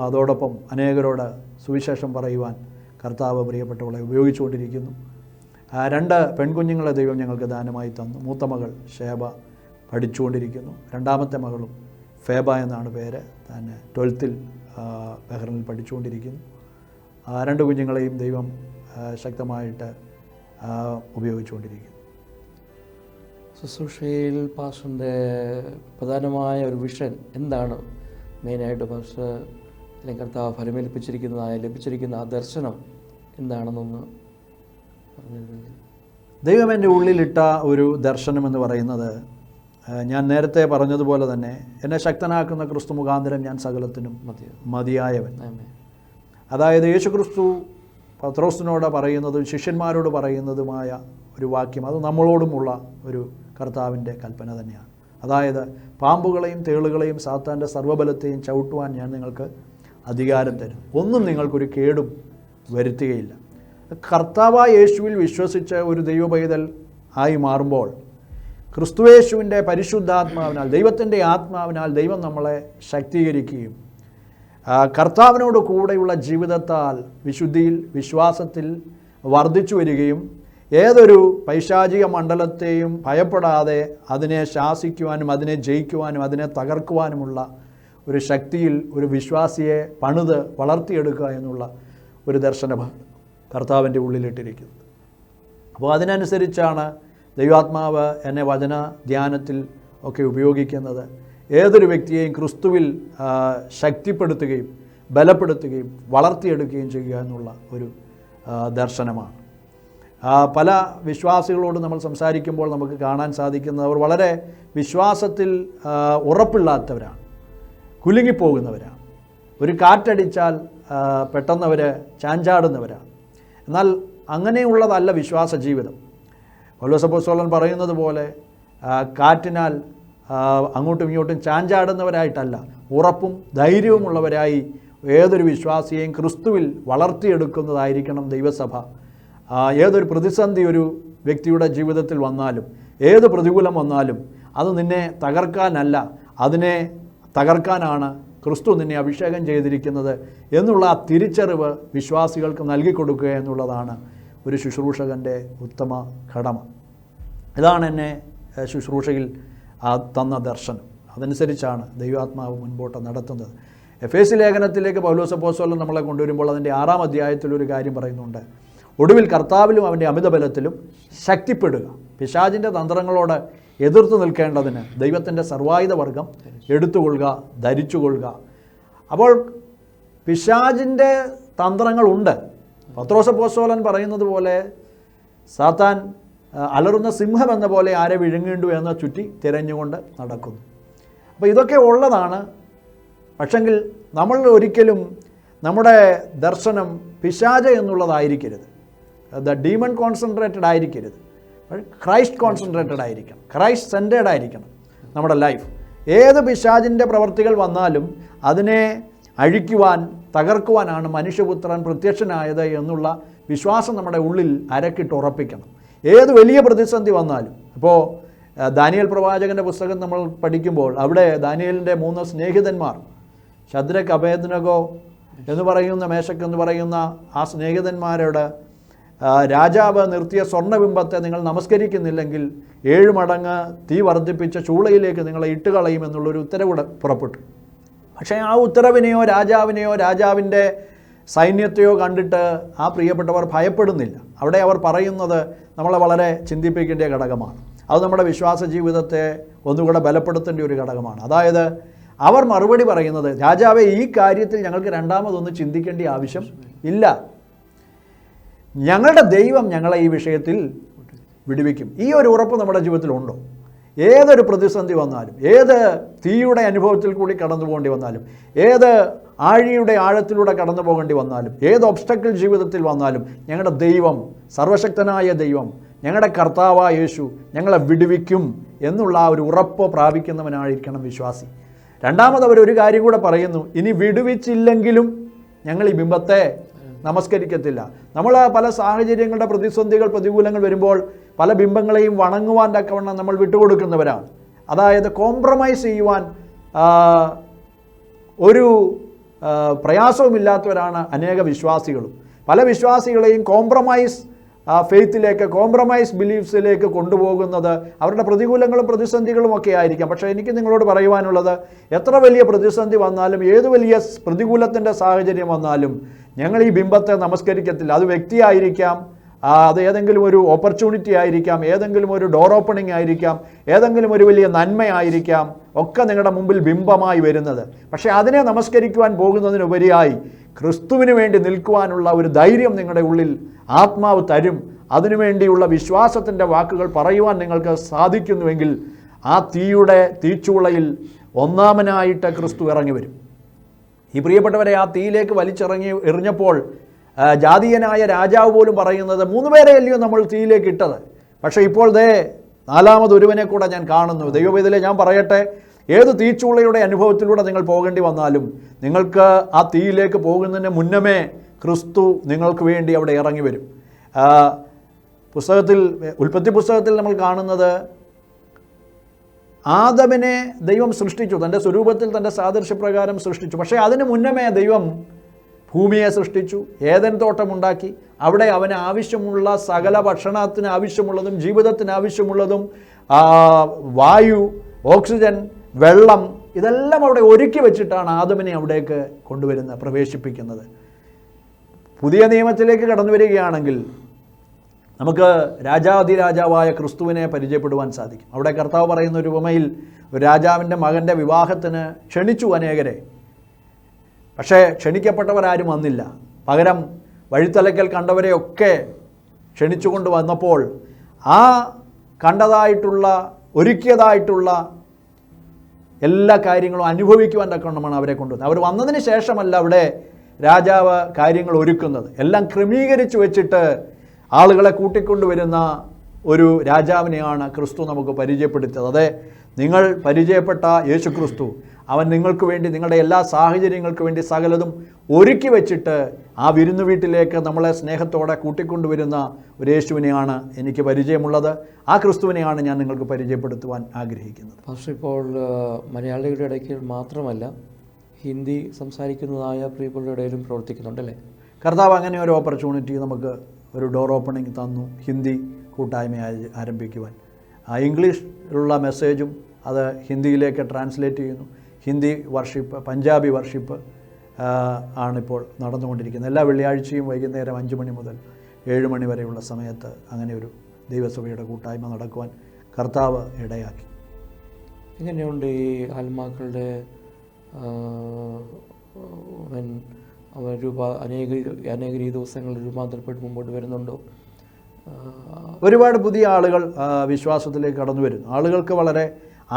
അതോടൊപ്പം അനേകരോട് സുവിശേഷം പറയുവാൻ കർത്താവ് പ്രിയപ്പെട്ടവളെ ഉപയോഗിച്ചുകൊണ്ടിരിക്കുന്നു. 2 പെൺകുഞ്ഞുങ്ങളെ ദൈവം ഞങ്ങൾക്ക് ദാനമായി തന്നു. മൂത്ത മകൾ ഷേബ പഠിച്ചുകൊണ്ടിരിക്കുന്നു. രണ്ടാമത്തെ മകളും ഫേബ എന്നാണ് പേര്. താൻ 12th ബഹ്റിനിൽ പഠിച്ചുകൊണ്ടിരിക്കുന്നു. 2 കുഞ്ഞുങ്ങളെയും ദൈവം ശക്തമായിട്ട് ഉപയോഗിച്ചുകൊണ്ടിരിക്കുന്നു. ശുശ്രൂഷയിൽ പാസ്റ്ററിൻ്റെ പ്രധാനമായ ഒരു വിഷൻ എന്താണ്? മെയിനായിട്ട് പാസ്റ്റർ അല്ലെങ്കിൽ കർത്താവ് ലഭിച്ചിരിക്കുന്ന ആ ദർശനം എന്താണെന്നൊന്ന് പറഞ്ഞിരുന്നെങ്കിൽ. ദൈവം എൻ്റെ ഉള്ളിലിട്ട ഒരു ദർശനം എന്ന് പറയുന്നത്, ഞാൻ നേരത്തെ പറഞ്ഞതുപോലെ തന്നെ എന്നെ ശക്തനാക്കുന്ന ക്രിസ്തു മുഖാന്തരം ഞാൻ സകലത്തിനും മതിയായവൻ. അതായത് യേശുക്രിസ്തു പത്രോസിനോട് പറയുന്നതും ശിഷ്യന്മാരോട് പറയുന്നതുമായ ഒരു വാക്യം, അത് നമ്മളോടുമുള്ള ഒരു കർത്താവിൻ്റെ കൽപ്പന തന്നെയാണ്. അതായത് പാമ്പുകളെയും തേളുകളെയും സാത്താൻ്റെ സർവ്വബലത്തെയും ചവിട്ടുവാൻ ഞാൻ നിങ്ങൾക്ക് അധികാരം തരും, ഒന്നും നിങ്ങൾക്കൊരു കേടും വരുത്തുകയില്ല. കർത്താവായ യേശുവിൽ വിശ്വസിച്ച് ഒരു ദൈവപൈതൽ ആയി മാറുമ്പോൾ ക്രിസ്തുയേശുവിൻ്റെ പരിശുദ്ധാത്മാവിനാൽ, ദൈവത്തിൻ്റെ ആത്മാവിനാൽ ദൈവം നമ്മളെ ശക്തീകരിക്കുകയും കർത്താവിനോട് കൂടെയുള്ള ജീവിതത്താൽ വിശുദ്ധിയിൽ, വിശ്വാസത്തിൽ, വർദ്ധിച്ചു വരികയും ഏതൊരു പൈശാചിക മണ്ഡലത്തെയും ഭയപ്പെടാതെ അതിനെ ശാസിക്കുവാനും അതിനെ ജയിക്കുവാനും അതിനെ തകർക്കുവാനുമുള്ള ഒരു ശക്തിയിൽ ഒരു വിശ്വാസിയെ പണിത് വളർത്തിയെടുക്കുക എന്നുള്ള ഒരു ദർശനമാണ് കർത്താവിൻ്റെ ഉള്ളിലിട്ടിരിക്കുന്നത്. അപ്പോൾ അതിനനുസരിച്ചാണ് ദൈവാത്മാവ് എന്നെ വചന ധ്യാനത്തിൽ ഒക്കെ ഉപയോഗിക്കുന്നത്. ഏതൊരു വ്യക്തിയെയും ക്രിസ്തുവിൽ ശക്തിപ്പെടുത്തുകയും ബലപ്പെടുത്തുകയും വളർത്തിയെടുക്കുകയും ചെയ്യുക എന്നുള്ള ഒരു ദർശനമാണ്. പല വിശ്വാസികളോട് നമ്മൾ സംസാരിക്കുമ്പോൾ നമുക്ക് കാണാൻ സാധിക്കുന്നത് അവർ വളരെ വിശ്വാസത്തിൽ ഉറപ്പില്ലാത്തവരാണ്, കുലുങ്ങിപ്പോകുന്നവരാണ്. ഒരു കാറ്റടിച്ചാൽ പെട്ടെന്ന് അവർ ചാഞ്ചാടുന്നവരാണ്. എന്നാൽ അങ്ങനെയുള്ളതല്ല വിശ്വാസ ജീവിതം. പൗലോസ് അപ്പോസ്തലൻ പറയുന്നത് പോലെ കാറ്റിനാൽ അങ്ങോട്ടും ഇങ്ങോട്ടും ചാഞ്ചാടുന്നവരായിട്ടല്ല, ഉറപ്പും ധൈര്യവുമുള്ളവരായി ഏതൊരു വിശ്വാസിയെയും ക്രിസ്തുവിൽ വളർത്തിയെടുക്കുന്നതായിരിക്കണം ദൈവസഭ. ഏതൊരു പ്രതിസന്ധി ഒരു വ്യക്തിയുടെ ജീവിതത്തിൽ വന്നാലും, ഏത് പ്രതികൂലം വന്നാലും അത് നിന്നെ തകർക്കാനല്ല, അതിനെ തകർക്കാനാണ് ക്രിസ്തു നിന്നെ അഭിഷേകം ചെയ്തിരിക്കുന്നത് എന്നുള്ള ആ തിരിച്ചറിവ് വിശ്വാസികൾക്ക് നൽകിക്കൊടുക്കുക എന്നുള്ളതാണ് ഒരു ശുശ്രൂഷകൻ്റെ ഉത്തമ കടമ. ഇതാണ് എന്നെ ശുശ്രൂഷയിൽ തന്ന ദർശനം. അതനുസരിച്ചാണ് ദൈവാത്മാവ് മുൻപോട്ട് നടത്തുന്നത്. എഫേസ്യ ലേഖനത്തിലേക്ക് പൗലോസ് അപ്പോസ്തലൻ നമ്മളെ കൊണ്ടുവരുമ്പോൾ അതിൻ്റെ 6-ാം അധ്യായത്തിലൊരു കാര്യം പറയുന്നുണ്ട്. ഒടുവിൽ കർത്താവിലും അവൻ്റെ അമിതബലത്തിലും ശക്തിപ്പെടുക, പിശാചിൻ്റെ തന്ത്രങ്ങളോട് എതിർത്ത് നിൽക്കേണ്ടതിന് ദൈവത്തിൻ്റെ സർവായുധ വർഗം എടുത്തുകൊള്ളുക, ധരിച്ചുകൊള്ളുക. അപ്പോൾ പിശാചിൻ്റെ തന്ത്രങ്ങളുണ്ട്. പത്രോസ് അപ്പോസ്തലൻ പറയുന്നത് പോലെ സാത്താൻ അലറുന്ന സിംഹം എന്ന പോലെ ആരെ വിഴുങ്ങേണ്ടു എന്ന് ചുറ്റി തിരഞ്ഞുകൊണ്ട് നടക്കുന്നു. അപ്പോൾ ഇതൊക്കെ ഉള്ളതാണ്. പക്ഷെങ്കിൽ നമ്മൾ ഒരിക്കലും നമ്മുടെ ദർശനം പിശാച് എന്നുള്ളതായിരിക്കരുത്, ഡീമൺ കോൺസെൻട്രേറ്റഡ് ആയിരിക്കരുത്, ക്രൈസ്റ്റ് കോൺസെൻട്രേറ്റഡ് ആയിരിക്കണം, ക്രൈസ്റ്റ് സെൻറ്റേഡ് ആയിരിക്കണം നമ്മുടെ ലൈഫ്. ഏത് പിശാചിൻ്റെ പ്രവർത്തികൾ വന്നാലും അതിനെ അഴിക്കുവാൻ തകർക്കുവാനാണ് മനുഷ്യപുത്രൻ പ്രത്യക്ഷനായത് എന്നുള്ള വിശ്വാസം നമ്മുടെ ഉള്ളിൽ അരക്കിട്ട് ഉറപ്പിക്കണം. ഏത് വലിയ പ്രതിസന്ധി വന്നാലും, ഇപ്പോൾ ദാനിയേൽ പ്രവാചകൻ്റെ പുസ്തകം നമ്മൾ പഠിക്കുമ്പോൾ അവിടെ ദാനിയേലിൻ്റെ 3 സ്നേഹിതന്മാർ, ശദ്രക്, അബേദ്നെഗോ എന്ന് പറയുന്ന, മേശക് എന്ന് പറയുന്ന ആ സ്നേഹിതന്മാരോട് രാജാവ് നിർത്തിയ സ്വർണ്ണബിംബത്തെ നിങ്ങൾ നമസ്കരിക്കുന്നില്ലെങ്കിൽ 7 മടങ്ങ് തീ വർദ്ധിപ്പിച്ച ചൂളയിലേക്ക് നിങ്ങളെ ഇട്ടുകളയുമെന്നുള്ളൊരു ഉത്തരവ് പുറപ്പെട്ടു. പക്ഷേ ആ ഉത്തരവിനെയോ രാജാവിനെയോ രാജാവിൻ്റെ സൈന്യത്തെയോ കണ്ടിട്ട് ആ പ്രിയപ്പെട്ടവർ ഭയപ്പെടുന്നില്ല. അവിടെ അവർ പറയുന്നത് നമ്മളെ വളരെ ചിന്തിപ്പിക്കേണ്ട ഘടകമാണ്. അത് നമ്മുടെ വിശ്വാസ ജീവിതത്തെ ഒന്നുകൂടെ ബലപ്പെടുത്തേണ്ട ഒരു ഘടകമാണ്. അതായത് അവർ മറുപടി പറയുന്നത്, രാജാവേ, ഈ കാര്യത്തിൽ ഞങ്ങൾക്ക് രണ്ടാമതൊന്നും ചിന്തിക്കേണ്ട ആവശ്യം ഇല്ല, ഞങ്ങളുടെ ദൈവം ഞങ്ങളെ ഈ വിഷയത്തിൽ വിടുവിക്കും. ഈ ഒരു ഉറപ്പ് നമ്മുടെ ജീവിതത്തിലുണ്ടോ? ഏതൊരു പ്രതിസന്ധി വന്നാലും, ഏത് തീയുടെ അനുഭവത്തിൽ കൂടി കടന്നു പോകേണ്ടി വന്നാലും, ഏത് ആഴിയുടെ ആഴത്തിലൂടെ കടന്നു പോകേണ്ടി വന്നാലും, ഏത് ഒബ്സ്റ്റക്കിൾ ജീവിതത്തിൽ വന്നാലും ഞങ്ങളുടെ ദൈവം, സർവശക്തനായ ദൈവം, ഞങ്ങളുടെ കർത്താവായ യേശു ഞങ്ങളെ വിടുവിക്കും എന്നുള്ള ആ ഒരു ഉറപ്പ് പ്രാപിക്കുന്നവനായിരിക്കണം വിശ്വാസി. രണ്ടാമത് അവരൊരു കാര്യം കൂടെ പറയുന്നു, ഇനി വിടുവിച്ചില്ലെങ്കിലും ഞങ്ങൾ ഈ ബിംബത്തെ നമസ്കരിക്കത്തില്ല. നമ്മൾ പല സാഹചര്യങ്ങളുടെ പ്രതിസന്ധികൾ, പ്രതികൂലങ്ങൾ വരുമ്പോൾ പല ബിംബങ്ങളെയും വണങ്ങുവാൻ തക്കവണ്ണം നമ്മൾ വിട്ടുകൊടുക്കുന്നവരാണ്. അതായത് കോംപ്രമൈസ് ചെയ്യുവാൻ ഒരു പ്രയാസവുമില്ലാത്തവരാണ് അനേക വിശ്വാസികളും. പല വിശ്വാസികളെയും കോംപ്രമൈസ് ഫെയ്ത്തിലേക്ക്, കോംപ്രമൈസ് ബിലീഫ്സിലേക്ക് കൊണ്ടുപോകുന്നത് അവരുടെ പ്രതികൂലങ്ങളും പ്രതിസന്ധികളും ഒക്കെ ആയിരിക്കാം. പക്ഷേ എനിക്ക് നിങ്ങളോട് പറയുവാനുള്ളത്, എത്ര വലിയ പ്രതിസന്ധി വന്നാലും, ഏത് വലിയ പ്രതികൂലത്തിൻ്റെ സാഹചര്യം വന്നാലും ഞങ്ങൾ ഈ ബിംബത്തെ നമസ്കരിക്കത്തില്ല. അത് വ്യക്തിയായിരിക്കാം, അത് ഏതെങ്കിലും ഒരു ഓപ്പർച്യൂണിറ്റി ആയിരിക്കാം, ഏതെങ്കിലും ഒരു ഡോർ ഓപ്പണിംഗ് ആയിരിക്കാം, ഏതെങ്കിലും ഒരു വലിയ നന്മയായിരിക്കാം, ഒക്കെ നിങ്ങളുടെ മുമ്പിൽ ബിംബമായി വരുന്നത്. പക്ഷേ അതിനെ നമസ്കരിക്കുവാൻ പോകുന്നതിനുപരിയായി ക്രിസ്തുവിന് വേണ്ടി നിൽക്കുവാനുള്ള ഒരു ധൈര്യം നിങ്ങളുടെ ഉള്ളിൽ ആത്മാവ് തരും. അതിനുവേണ്ടിയുള്ള വിശ്വാസത്തിൻ്റെ വാക്കുകൾ പറയുവാൻ നിങ്ങൾക്ക് സാധിക്കുന്നുവെങ്കിൽ ആ തീച്ചൂളയിൽ ഒന്നാമനായിട്ട് ക്രിസ്തു ഇറങ്ങി വരും. ഈ പ്രിയപ്പെട്ടവരെ, ആ തീയിലേക്ക് എറിഞ്ഞപ്പോൾ ജാതീയനായ രാജാവ് പോലും പറയുന്നത് 3 പേരെ അല്ലയോ നമ്മൾ തീയിലേക്ക് ഇട്ടത്, പക്ഷേ ഇപ്പോൾ നാലാമതൊരുവനെ കൂടെ ഞാൻ കാണുന്നു. ദൈവവേദനയിലെ ഞാൻ പറയട്ടെ, ഏത് തീച്ചൂളയുടെ അനുഭവത്തിലൂടെ നിങ്ങൾ പോകേണ്ടി വന്നാലും നിങ്ങൾക്ക് ആ തീയിലേക്ക് പോകുന്നതിന് മുന്നമേ ക്രിസ്തു നിങ്ങൾക്ക് വേണ്ടി അവിടെ ഇറങ്ങി വരും. ഉൽപ്പത്തി പുസ്തകത്തിൽ നമ്മൾ കാണുന്നത്, ആദമിനെ ദൈവം സൃഷ്ടിച്ചു, തൻ്റെ സ്വരൂപത്തിൽ തൻ്റെ സാദൃശ്യപ്രകാരം സൃഷ്ടിച്ചു. പക്ഷേ അതിന് മുന്നമേ ദൈവം ഭൂമിയെ സൃഷ്ടിച്ചു, ഏദൻ തോട്ടമുണ്ടാക്കി. അവിടെ അവന് ആവശ്യമുള്ള സകല ഭക്ഷണത്തിന് ആവശ്യമുള്ളതും ജീവിതത്തിന് ആവശ്യമുള്ളതും വായു, ഓക്സിജൻ, വെള്ളം ഇതെല്ലാം അവിടെ ഒരുക്കി വെച്ചിട്ടാണ് ആദമിനെ അവിടേക്ക് പ്രവേശിപ്പിക്കുന്നത്. പുതിയ നിയമത്തിലേക്ക് കടന്നു വരികയാണെങ്കിൽ നമുക്ക് രാജാതിരാജാവായ ക്രിസ്തുവിനെ പരിചയപ്പെടുവാൻ സാധിക്കും. അവിടെ കർത്താവ് പറയുന്ന ഒരു ഉപമയിൽ ഒരു രാജാവിൻ്റെ മകൻ്റെ വിവാഹത്തിന് ക്ഷണിച്ചു അനേകരെ. പക്ഷേ ക്ഷണിക്കപ്പെട്ടവരാരും വന്നില്ല. പകരം വഴിത്തലക്കൽ കണ്ടവരെയൊക്കെ ക്ഷണിച്ചുകൊണ്ട് വന്നപ്പോൾ ആ കണ്ടതായിട്ടുള്ള ഒരുക്കിയതായിട്ടുള്ള എല്ലാ കാര്യങ്ങളും അനുഭവിക്കുവാൻ തക്കവണ്ണമാണ് അവരെ കൊണ്ടുവന്നത്. അവർ വന്നതിന് ശേഷമല്ല അവിടെ രാജാവ് കാര്യങ്ങൾ ഒരുക്കുന്നത്. എല്ലാം ക്രമീകരിച്ചു വെച്ചിട്ട് ആളുകളെ കൂട്ടിക്കൊണ്ടുവരുന്ന ഒരു രാജാവിനെയാണ് ക്രിസ്തു നമുക്ക് പരിചയപ്പെടുത്തിയത്. അതെ, നിങ്ങൾ പരിചയപ്പെട്ട യേശു ക്രിസ്തു, അവൻ നിങ്ങൾക്ക് വേണ്ടി, നിങ്ങളുടെ എല്ലാ സാഹചര്യങ്ങൾക്ക് വേണ്ടി സകലതും ഒരുക്കി വെച്ചിട്ട് ആ വിരുന്നു വീട്ടിലേക്ക് നമ്മളെ സ്നേഹത്തോടെ കൂട്ടിക്കൊണ്ടുവരുന്ന ഒരു യേശുവിനെയാണ് എനിക്ക് പരിചയമുള്ളത്. ആ ക്രിസ്തുവിനെയാണ് ഞാൻ നിങ്ങൾക്ക് പരിചയപ്പെടുത്തുവാൻ ആഗ്രഹിക്കുന്നത്. പക്ഷേ ഇപ്പോൾ മലയാളികളുടെ ഇടയ്ക്ക് മാത്രമല്ല, ഹിന്ദി സംസാരിക്കുന്നതായ പ്രിയപ്പെട്ടവരുടെ ഇടയിലും പ്രവർത്തിക്കുന്നുണ്ടല്ലേ? കർത്താവ് അങ്ങനെ ഒരു ഓപ്പർച്യൂണിറ്റി നമുക്ക് ഒരു ഡോർ ഓപ്പണിംഗ് തന്നു, ഹിന്ദി കൂട്ടായ്മ ആരംഭിക്കുവാൻ. ഇംഗ്ലീഷിലുള്ള മെസ്സേജും അത് ഹിന്ദിയിലേക്ക് ട്രാൻസ്ലേറ്റ് ചെയ്യുന്നു. ഹിന്ദി വർഷിപ്പ്, പഞ്ചാബി വർഷിപ്പ് ആണിപ്പോൾ നടന്നുകൊണ്ടിരിക്കുന്നത്. എല്ലാ വെള്ളിയാഴ്ചയും വൈകുന്നേരം 5 മണി മുതൽ 7 മണി വരെയുള്ള സമയത്ത് അങ്ങനെ ഒരു ദൈവസഭയുടെ കൂട്ടായ്മ നടക്കുവാൻ കർത്താവ് ഇടയാക്കി. എങ്ങനെയുണ്ട് ഈ ആത്മാക്കളുടെ അവർ അനേക ഈ ദിവസങ്ങളിൽ രൂപാന്തരപ്പെട്ട് മുമ്പോട്ട് വരുന്നുണ്ടോ? ഒരുപാട് പുതിയ ആളുകൾ വിശ്വാസത്തിലേക്ക് കടന്നു വരുന്നു. ആളുകൾക്ക് വളരെ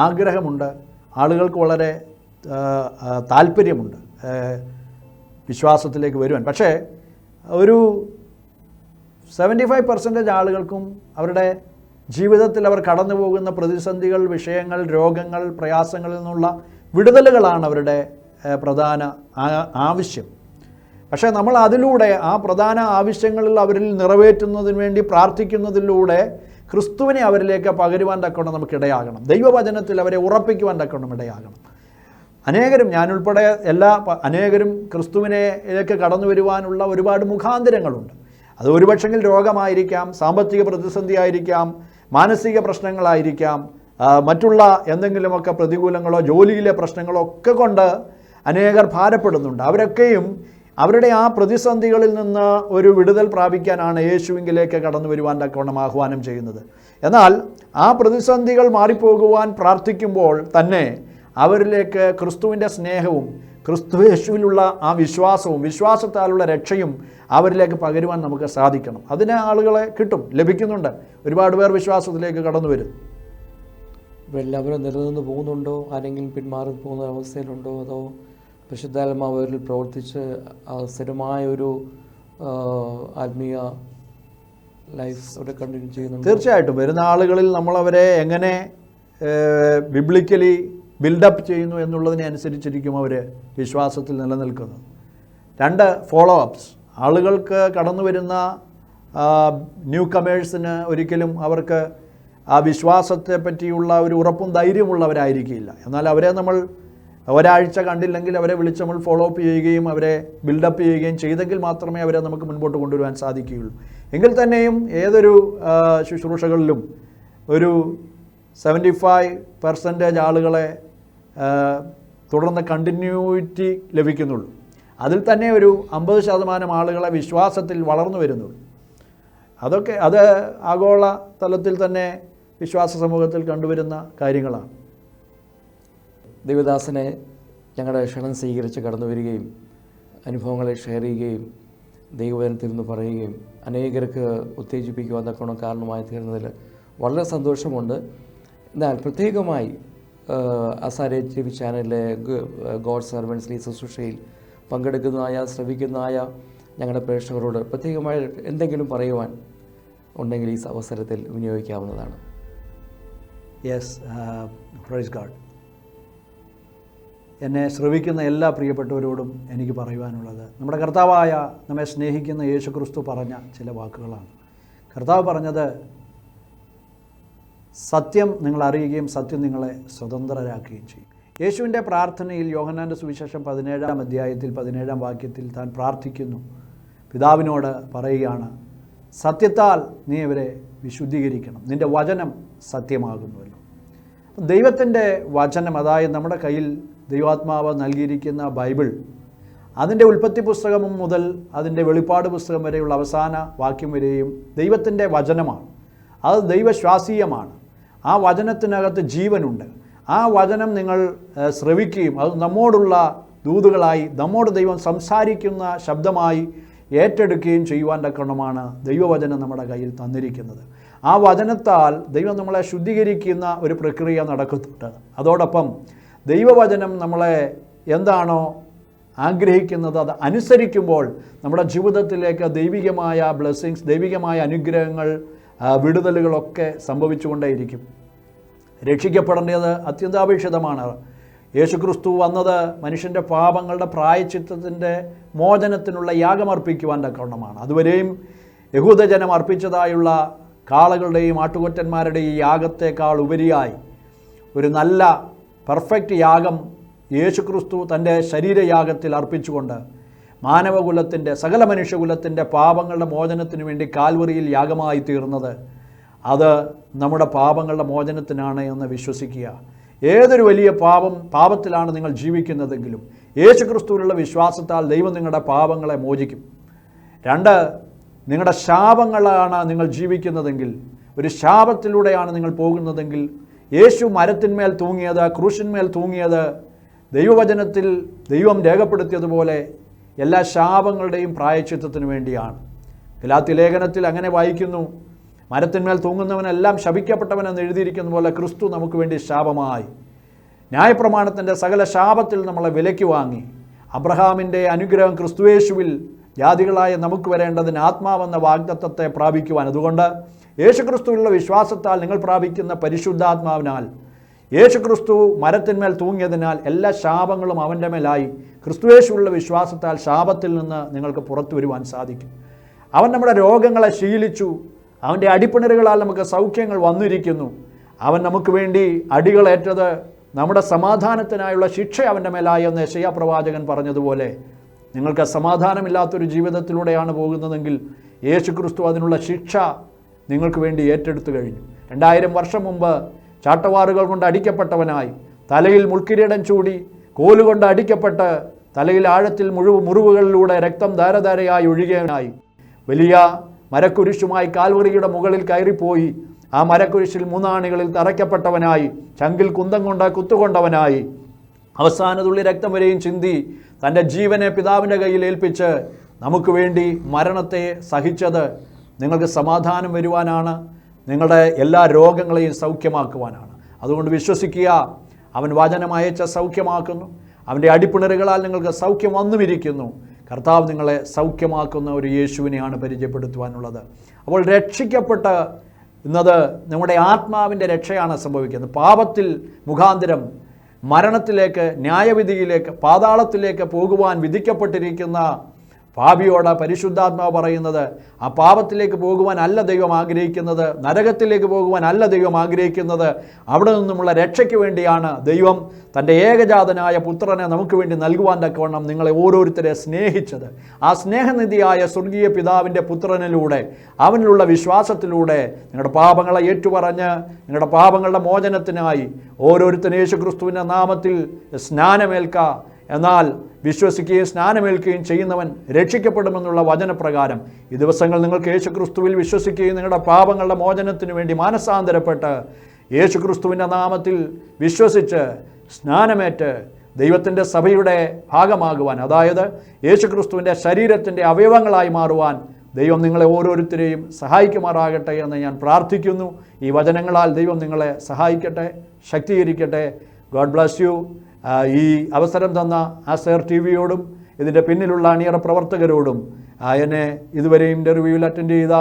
ആഗ്രഹമുണ്ട്, ആളുകൾക്ക് വളരെ താല്പര്യമുണ്ട് വിശ്വാസത്തിലേക്ക് വരുവാൻ. പക്ഷേ ഒരു 75% ആളുകൾക്കും അവരുടെ ജീവിതത്തിൽ അവർ കടന്നു പോകുന്ന പ്രതിസന്ധികൾ, വിഷയങ്ങൾ, രോഗങ്ങൾ, പ്രയാസങ്ങളിൽ നിന്നുള്ള വിടുതലുകളാണ് അവരുടെ പ്രധാന ആവശ്യം. പക്ഷേ നമ്മൾ അതിലൂടെ ആ പ്രധാന ആവശ്യങ്ങളിൽ അവരിൽ നിറവേറ്റുന്നതിന് വേണ്ടി പ്രാർത്ഥിക്കുന്നതിലൂടെ ക്രിസ്തുവിനെ അവരിലേക്ക് പകരുവാൻ തക്കവണ്ണം നമുക്കിടയാകണം. ദൈവവചനത്തിൽ അവരെ ഉറപ്പിക്കുവാൻ തക്കവണ്ണം ഇടയാകണം. അനേകരും, ഞാനുൾപ്പെടെ അനേകരും ക്രിസ്തുവിനെയൊക്കെ കടന്നു വരുവാനുള്ള ഒരുപാട് മുഖാന്തരങ്ങളുണ്ട്. അത് ഒരുപക്ഷെങ്കിൽ രോഗമായിരിക്കാം, സാമ്പത്തിക പ്രതിസന്ധി ആയിരിക്കാം, മാനസിക പ്രശ്നങ്ങളായിരിക്കാം, മറ്റുള്ള എന്തെങ്കിലുമൊക്കെ പ്രതികൂലങ്ങളോ ജോലിയിലെ പ്രശ്നങ്ങളോ ഒക്കെ കൊണ്ട് അനേകർ ഭാരപ്പെടുന്നുണ്ട്. അവരൊക്കെയും അവരുടെ ആ പ്രതിസന്ധികളിൽ നിന്ന് ഒരു വിടുതൽ പ്രാപിക്കാനാണ് യേശുവിങ്കിലേക്ക് കടന്നു വരുവാൻ തക്കവണ്ണം ആഹ്വാനം ചെയ്യുന്നത്. എന്നാൽ ആ പ്രതിസന്ധികൾ മാറിപ്പോകുവാൻ പ്രാർത്ഥിക്കുമ്പോൾ തന്നെ അവരിലേക്ക് ക്രിസ്തുവിൻ്റെ സ്നേഹവും ക്രിസ്തു യേശുവിലുള്ള ആ വിശ്വാസവും വിശ്വാസത്താലുള്ള രക്ഷയും അവരിലേക്ക് പകരുവാൻ നമുക്ക് സാധിക്കണം. അതിന് ആളുകളെ കിട്ടും, ലഭിക്കുന്നുണ്ട്. ഒരുപാട് പേർ വിശ്വാസത്തിലേക്ക് കടന്നു വരും. എല്ലാവരും നിലനിന്ന് പോകുന്നുണ്ടോ? ആരെങ്കിലും പിന്മാറി പോകുന്ന അവസ്ഥയിലുണ്ടോ? അതോ പരിശുദ്ധാത്മാവ് അവരിൽ പ്രവർത്തിച്ച് സ്ഥിരമായ ഒരു ആത്മീയ ലൈഫ് അവിടെ കണ്ടിന്യൂ ചെയ്യുന്നുണ്ട്? തീർച്ചയായിട്ടും വരുന്ന ആളുകളിൽ നമ്മളവരെ എങ്ങനെ ബിബ്ലിക്കലി ബിൽഡപ്പ് ചെയ്യുന്നു എന്നുള്ളതിനെ അനുസരിച്ചിരിക്കും അവർ വിശ്വാസത്തിൽ നിലനിൽക്കുന്നത്. 2, ഫോളോ അപ്സ്. ആളുകൾക്ക് കടന്നു വരുന്ന ന്യൂ കമേഴ്സിന് ഒരിക്കലും അവർക്ക് ആ വിശ്വാസത്തെ പറ്റിയുള്ള ഒരു ഉറപ്പും ധൈര്യമുള്ളവരായിരിക്കില്ല. എന്നാൽ അവരെ നമ്മൾ ഒരാഴ്ച കണ്ടില്ലെങ്കിൽ അവരെ വിളിച്ച് നമ്മൾ ഫോളോ അപ്പ് ചെയ്യുകയും അവരെ ബിൽഡപ്പ് ചെയ്യുകയും ചെയ്തെങ്കിൽ മാത്രമേ അവരെ നമുക്ക് മുൻപോട്ട് കൊണ്ടുവരുവാൻ സാധിക്കുകയുള്ളൂ. എങ്കിൽ തന്നെയും ഏതൊരു ശുശ്രൂഷകളിലും ഒരു 75% ആളുകളെ തുടർന്ന് കണ്ടിന്യൂറ്റി ലഭിക്കുന്നുള്ളൂ. അതിൽ തന്നെ ഒരു 50% ആളുകളെ വിശ്വാസത്തിൽ വളർന്നു വരുന്നുള്ളൂ. അത് ആഗോള തലത്തിൽ തന്നെ വിശ്വാസ സമൂഹത്തിൽ കണ്ടുവരുന്ന കാര്യങ്ങളാണ്. ദൈവദാസനെ ഞങ്ങളുടെ ക്ഷണം സ്വീകരിച്ച് കടന്നു വരികയും അനുഭവങ്ങളെ ഷെയർ ചെയ്യുകയും ദൈവവചനത്തിൽ നിന്ന് പറയുകയും അനേകർക്ക് ഉത്തേജിപ്പിക്കുവാൻ തക്കവണ്ണം കാരണമായി തീർന്നതിൽ വളരെ സന്തോഷമുണ്ട്. എന്നാൽ പ്രത്യേകമായി അസാരെ TV ചാനലിലെ ഗോഡ് സർവൻസ് ഈ ശുശ്രൂഷയിൽ പങ്കെടുക്കുന്നതായ ശ്രവിക്കുന്നതായ ഞങ്ങളുടെ പ്രേക്ഷകരോട് പ്രത്യേകമായി എന്തെങ്കിലും പറയുവാൻ ഉണ്ടെങ്കിൽ ഈ അവസരത്തിൽ വിനിയോഗിക്കാവുന്നതാണ്. Yes, praise God. എന്നെ ശ്രവിക്കുന്ന എല്ലാ പ്രിയപ്പെട്ടവരോടും എനിക്ക് പറയുവാനുള്ളത്, നമ്മുടെ കർത്താവായ നമ്മെ സ്നേഹിക്കുന്ന യേശു ക്രിസ്തു പറഞ്ഞ ചില വാക്കുകളാണ്. കർത്താവ് പറഞ്ഞത്, സത്യം നിങ്ങൾ അറിയുകയും സത്യം നിങ്ങളെ സ്വതന്ത്രരാക്കുകയും ചെയ്യും. യേശുവിൻ്റെ പ്രാർത്ഥനയിൽ യോഹന്നാൻ്റെ സുവിശേഷം 17-ാം അധ്യായത്തിൽ 17-ാം വാക്യത്തിൽ താൻ പ്രാർത്ഥിക്കുന്നു, പിതാവിനോട് പറയുകയാണ്, സത്യത്താൽ നീ അവരെ വിശുദ്ധീകരിക്കണം, നിൻ്റെ വചനം സത്യമാകുന്നുവല്ലോ. ദൈവത്തിൻ്റെ വചനം, അതായത് നമ്മുടെ കയ്യിൽ ദൈവാത്മാവ് നൽകിയിരിക്കുന്ന ബൈബിൾ, അതിൻ്റെ ഉൽപ്പത്തി പുസ്തകം മുതൽ അതിൻ്റെ വെളിപ്പാട് പുസ്തകം വരെയുള്ള അവസാന വാക്യം വരെയും ദൈവത്തിൻ്റെ വചനമാണ്. അത് ദൈവശ്വാസീയമാണ്. ആ വചനത്തിനകത്ത് ജീവനുണ്ട്. ആ വചനം നിങ്ങൾ ശ്രവിക്കുകയും അത് നമ്മോടുള്ള ദൂതുകളായി, നമ്മോട് ദൈവം സംസാരിക്കുന്ന ശബ്ദമായി ഏറ്റെടുക്കുകയും ചെയ്യുവാൻ തക്കവണ്ണമാണ് ദൈവവചനം നമ്മുടെ കയ്യിൽ തന്നിരിക്കുന്നത്. ആ വചനത്താൽ ദൈവം നമ്മളെ ശുദ്ധീകരിക്കുന്ന ഒരു പ്രക്രിയ നടക്കുന്നുണ്ട്. അതോടൊപ്പം ദൈവവചനം നമ്മളെ എന്താണോ ആഗ്രഹിക്കുന്നത് അത് അനുസരിക്കുമ്പോൾ നമ്മുടെ ജീവിതത്തിലേക്ക് ദൈവികമായ ബ്ലെസ്സിങ്സ്, ദൈവികമായ അനുഗ്രഹങ്ങൾ, വിടുതലുകളൊക്കെ സംഭവിച്ചുകൊണ്ടേയിരിക്കും. രക്ഷിക്കപ്പെടേണ്ടത് അത്യന്താപേക്ഷിതമാണ്. യേശുക്രിസ്തു വന്നത് മനുഷ്യൻ്റെ പാപങ്ങളുടെ പ്രായശ്ചിത്തത്തിൻ്റെ മോചനത്തിനുള്ള യാഗമർപ്പിക്കുവാൻ തക്കവണ്ണമാണ്. അതുവരെയും യഹൂദജനം അർപ്പിച്ചതായുള്ള കാളകളുടെയും ആട്ടുകൊറ്റന്മാരുടെയും യാഗത്തേക്കാൾ ഉപരിയായി ഒരു നല്ല പെർഫെക്റ്റ് യാഗം യേശുക്രിസ്തു തൻ്റെ ശരീരയാഗത്തിൽ അർപ്പിച്ചുകൊണ്ട് മാനവകുലത്തിൻ്റെ, സകല മനുഷ്യകുലത്തിൻ്റെ പാപങ്ങളുടെ മോചനത്തിന് വേണ്ടി കാൽവറിയിൽ യാഗമായി തീർന്നത്, അത് നമ്മുടെ പാപങ്ങളുടെ മോചനത്തിനാണ് എന്ന് വിശ്വസിക്കുക. ഏതൊരു വലിയ പാപത്തിലാണ് നിങ്ങൾ ജീവിക്കുന്നതെങ്കിലും യേശുക്രിസ്തുവിലുള്ള വിശ്വാസത്താൽ ദൈവം നിങ്ങളുടെ പാപങ്ങളെ മോചിക്കും. 2, നിങ്ങളുടെ ശാപങ്ങളാണ് നിങ്ങൾ ജീവിക്കുന്നതെങ്കിൽ, ഒരു ശാപത്തിലൂടെയാണ് നിങ്ങൾ പോകുന്നതെങ്കിൽ, യേശു മരത്തിന്മേൽ തൂങ്ങിയത്, ക്രൂശിന്മേൽ തൂങ്ങിയത് ദൈവവചനത്തിൽ ദൈവം രേഖപ്പെടുത്തിയതുപോലെ എല്ലാ ശാപങ്ങളുടെയും പ്രായശ്ചിത്തത്തിന് വേണ്ടിയാണ്. ഗലാത്യ ലേഖനത്തിൽ അങ്ങനെ വായിക്കുന്നു, മരത്തിന്മേൽ തൂങ്ങുന്നവനെല്ലാം ശപിക്കപ്പെട്ടവനെന്ന് എഴുതിയിരിക്കുന്ന പോലെ ക്രിസ്തു നമുക്ക് വേണ്ടി ശാപമായി. ന്യായപ്രമാണത്തിൻ്റെ സകല ശാപത്തിൽ നമ്മളെ വിലയ്ക്ക് വാങ്ങി. അബ്രഹാമിൻ്റെ അനുഗ്രഹം ക്രിസ്തുയേശുവിൽ ജാതികളായ നമുക്ക് വരേണ്ടതിന് ആത്മാവെന്ന വാഗ്ദത്തത്തെ പ്രാപിക്കുവാൻ, അതുകൊണ്ട് യേശുക്രിസ്തുവിലുള്ള വിശ്വാസത്താൽ നിങ്ങൾ പ്രാപിക്കുന്ന പരിശുദ്ധാത്മാവിനാൽ, യേശുക്രിസ്തു മരത്തിന്മേൽ തൂങ്ങിയതിനാൽ എല്ലാ ശാപങ്ങളും അവൻ്റെ മേലായി ക്രിസ്തുയേശുവിലുള്ള വിശ്വാസത്താൽ ശാപത്തിൽ നിന്ന് നിങ്ങൾക്ക് പുറത്തു വരുവാൻ സാധിക്കും. അവൻ നമ്മുടെ രോഗങ്ങളെ ശീലിച്ചു. അവൻ്റെ അടിപ്പിണരുകളാൽ നമുക്ക് സൗഖ്യങ്ങൾ വന്നിരിക്കുന്നു. അവൻ നമുക്ക് വേണ്ടി അടികളേറ്റത് നമ്മുടെ സമാധാനത്തിനായുള്ള ശിക്ഷ അവൻ്റെ മേലായി എന്ന് യെശയ്യാ പ്രവാചകൻ പറഞ്ഞതുപോലെ, നിങ്ങൾക്ക് സമാധാനമില്ലാത്തൊരു ജീവിതത്തിലൂടെയാണ് പോകുന്നതെങ്കിൽ യേശുക്രിസ്തു അതിനുള്ള ശിക്ഷ നിങ്ങൾക്ക് വേണ്ടി ഏറ്റെടുത്തു കഴിഞ്ഞു. 2000 വർഷം മുമ്പ് ചാട്ടവാറുകൾ കൊണ്ട് അടിക്കപ്പെട്ടവനായി, തലയിൽ മുൾക്കിരീടം ചൂടി, കോലുകൊണ്ട് അടിക്കപ്പെട്ട് തലയിൽ ആഴത്തിൽ മുറിവുകളിലൂടെ രക്തം ധാരധാരയായി ഒഴുകിയവനായി, വലിയ മരക്കുരിശുമായി കാൽവറിയുടെ മുകളിൽ കയറിപ്പോയി ആ മരക്കുരിശിൽ 3 ആണികളിൽ തറയ്ക്കപ്പെട്ടവനായി, ചങ്കിൽ കുന്തം കൊണ്ട് കുത്തുകൊണ്ടവനായി, അവസാന തുള്ളി രക്തം വരെയും ചിന്തി തൻ്റെ ജീവനെ പിതാവിൻ്റെ കയ്യിൽ ഏൽപ്പിച്ച് നമുക്ക് വേണ്ടി മരണത്തെ സഹിച്ചത് നിങ്ങൾക്ക് സമാധാനം വരുവാനാണ്, നിങ്ങളുടെ എല്ലാ രോഗങ്ങളെയും സൗഖ്യമാക്കുവാനാണ്. അതുകൊണ്ട് വിശ്വസിക്കുക, അവൻ വചനം അയച്ച സൗഖ്യമാക്കുന്നു. അവൻ്റെ അടിപ്പിണരുകളാൽ നിങ്ങൾക്ക് സൗഖ്യം വന്നുമിരിക്കുന്നു. കർത്താവ് നിങ്ങളെ സൗഖ്യമാക്കുന്ന ഒരു യേശുവിനെയാണ് പരിചയപ്പെടുത്തുവാനുള്ളത്. അപ്പോൾ രക്ഷിക്കപ്പെട്ട് എന്നത് നമ്മുടെ ആത്മാവിൻ്റെ രക്ഷയാണ് സംഭവിക്കുന്നത്. പാപത്തിൽ മുഖാന്തരം മരണത്തിലേക്ക്, ന്യായവിധിയിലേക്ക്, പാതാളത്തിലേക്ക് പോകുവാൻ വിധിക്കപ്പെട്ടിരിക്കുന്ന പാപിയോട് പരിശുദ്ധാത്മാവ് പറയുന്നത്, ആ പാപത്തിലേക്ക് പോകുവാൻ അല്ല ദൈവം ആഗ്രഹിക്കുന്നത്, നരകത്തിലേക്ക് പോകുവാൻ അല്ല ദൈവം ആഗ്രഹിക്കുന്നത്. അവിടെ നിന്നുമുള്ള രക്ഷയ്ക്ക് വേണ്ടിയാണ് ദൈവം തൻ്റെ ഏകജാതനായ പുത്രനെ നമുക്ക് വേണ്ടി നൽകുവാൻ തക്കവണ്ണം നിങ്ങളെ ഓരോരുത്തരെ സ്നേഹിച്ചത്. ആ സ്നേഹനിധിയായ സ്വർഗീയ പിതാവിൻ്റെ പുത്രനിലൂടെ, അവനിലുള്ള വിശ്വാസത്തിലൂടെ നിങ്ങളുടെ പാപങ്ങളെ ഏറ്റുപറഞ്ഞ് നിങ്ങളുടെ പാപങ്ങളുടെ മോചനത്തിനായി ഓരോരുത്തരും യേശുക്രിസ്തുവിൻ്റെ നാമത്തിൽ സ്നാനമേൽക്ക. എന്നാൽ വിശ്വസിക്കുകയും സ്നാനമേൽക്കുകയും ചെയ്യുന്നവൻ രക്ഷിക്കപ്പെടുമെന്നുള്ള വചനപ്രകാരം ഈ ദിവസങ്ങൾ നിങ്ങൾക്ക് യേശുക്രിസ്തുവിൽ വിശ്വസിക്കുകയും നിങ്ങളുടെ പാപങ്ങളുടെ മോചനത്തിന് വേണ്ടി മാനസാന്തരപ്പെട്ട് യേശുക്രിസ്തുവിൻ്റെ നാമത്തിൽ വിശ്വസിച്ച് സ്നാനമേറ്റ് ദൈവത്തിൻ്റെ സഭയുടെ ഭാഗമാകുവാൻ, അതായത് യേശുക്രിസ്തുവിൻ്റെ ശരീരത്തിൻ്റെ അവയവങ്ങളായി മാറുവാൻ ദൈവം നിങ്ങളെ ഓരോരുത്തരെയും സഹായിക്കുമാറാകട്ടെ എന്ന് ഞാൻ പ്രാർത്ഥിക്കുന്നു. ഈ വചനങ്ങളാൽ ദൈവം നിങ്ങളെ സഹായിക്കട്ടെ, ശക്തീകരിക്കട്ടെ. God bless U. ഈ അവസരം തന്ന ആസർ TV-യോടും ഇതിൻ്റെ പിന്നിലുള്ള അണിയറ പ്രവർത്തകരോടും എന്നെ ഇതുവരെ ഇൻ്റർവ്യൂവിൽ അറ്റൻഡ് ചെയ്ത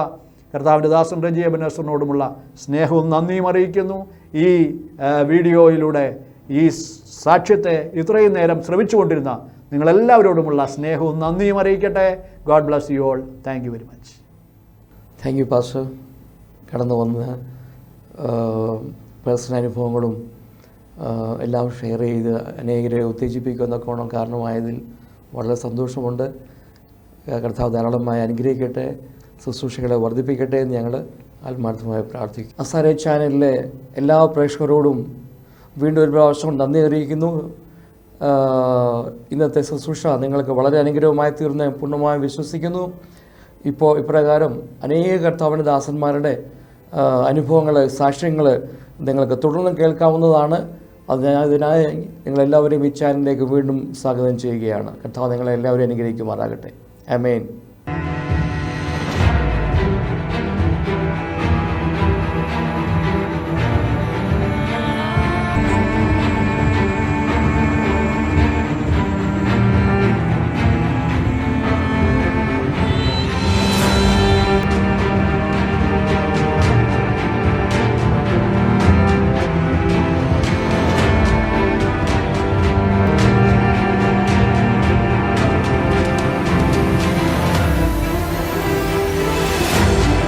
കർത്താവിൻ്റെ ദാസൻ റജി എബനേസറിനോടുമുള്ള സ്നേഹവും നന്ദിയും അറിയിക്കുന്നു. ഈ വീഡിയോയിലൂടെ ഈ സാക്ഷ്യത്തെ ഇത്രയും നേരം ശ്രവിച്ചുകൊണ്ടിരുന്ന നിങ്ങളെല്ലാവരോടുമുള്ള സ്നേഹവും നന്ദിയും അറിയിക്കട്ടെ. God bless you all. Thank you very much. Thank you pastor. കടന്നു വന്ന പേഴ്സണൽ അനുഭവങ്ങളും എല്ലാം ഷെയർ ചെയ്ത് അനേകരെ ഉത്തേജിപ്പിക്കുന്നൊക്കെ കാരണമായതിൽ വളരെ സന്തോഷമുണ്ട്. കർത്താവ് ധാരാളമായി അനുഗ്രഹിക്കട്ടെ, ശുശ്രൂഷകളെ വർദ്ധിപ്പിക്കട്ടെ എന്ന് ഞങ്ങൾ ആത്മാർത്ഥമായി പ്രാർത്ഥിക്കും. അസാരെ ചാനലിലെ എല്ലാ പ്രേക്ഷകരോടും വീണ്ടും ഒരു പ്രാവശ്യം നന്ദി അറിയിക്കുന്നു. ഇന്നത്തെ ശുശ്രൂഷ നിങ്ങൾക്ക് വളരെ അനുഗ്രഹമായി തീർന്ന് പൂർണ്ണമായി വിശ്വസിക്കുന്നു. ഇപ്പോൾ ഇപ്രകാരം അനേക കർത്താവിൻ്റെ ദാസന്മാരുടെ അനുഭവങ്ങൾ, സാക്ഷ്യങ്ങൾ നിങ്ങൾക്ക് തുടർന്ന് കേൾക്കാവുന്നതാണ്. അതിനായി നിങ്ങളെല്ലാവരെയും ഈ ചാനലിലേക്ക് വീണ്ടും സ്വാഗതം ചെയ്യുകയാണ്. കർത്താവ് നിങ്ങളെല്ലാവരെയും അനുഗ്രഹിക്കുമാറാകട്ടെ. ആമേൻ.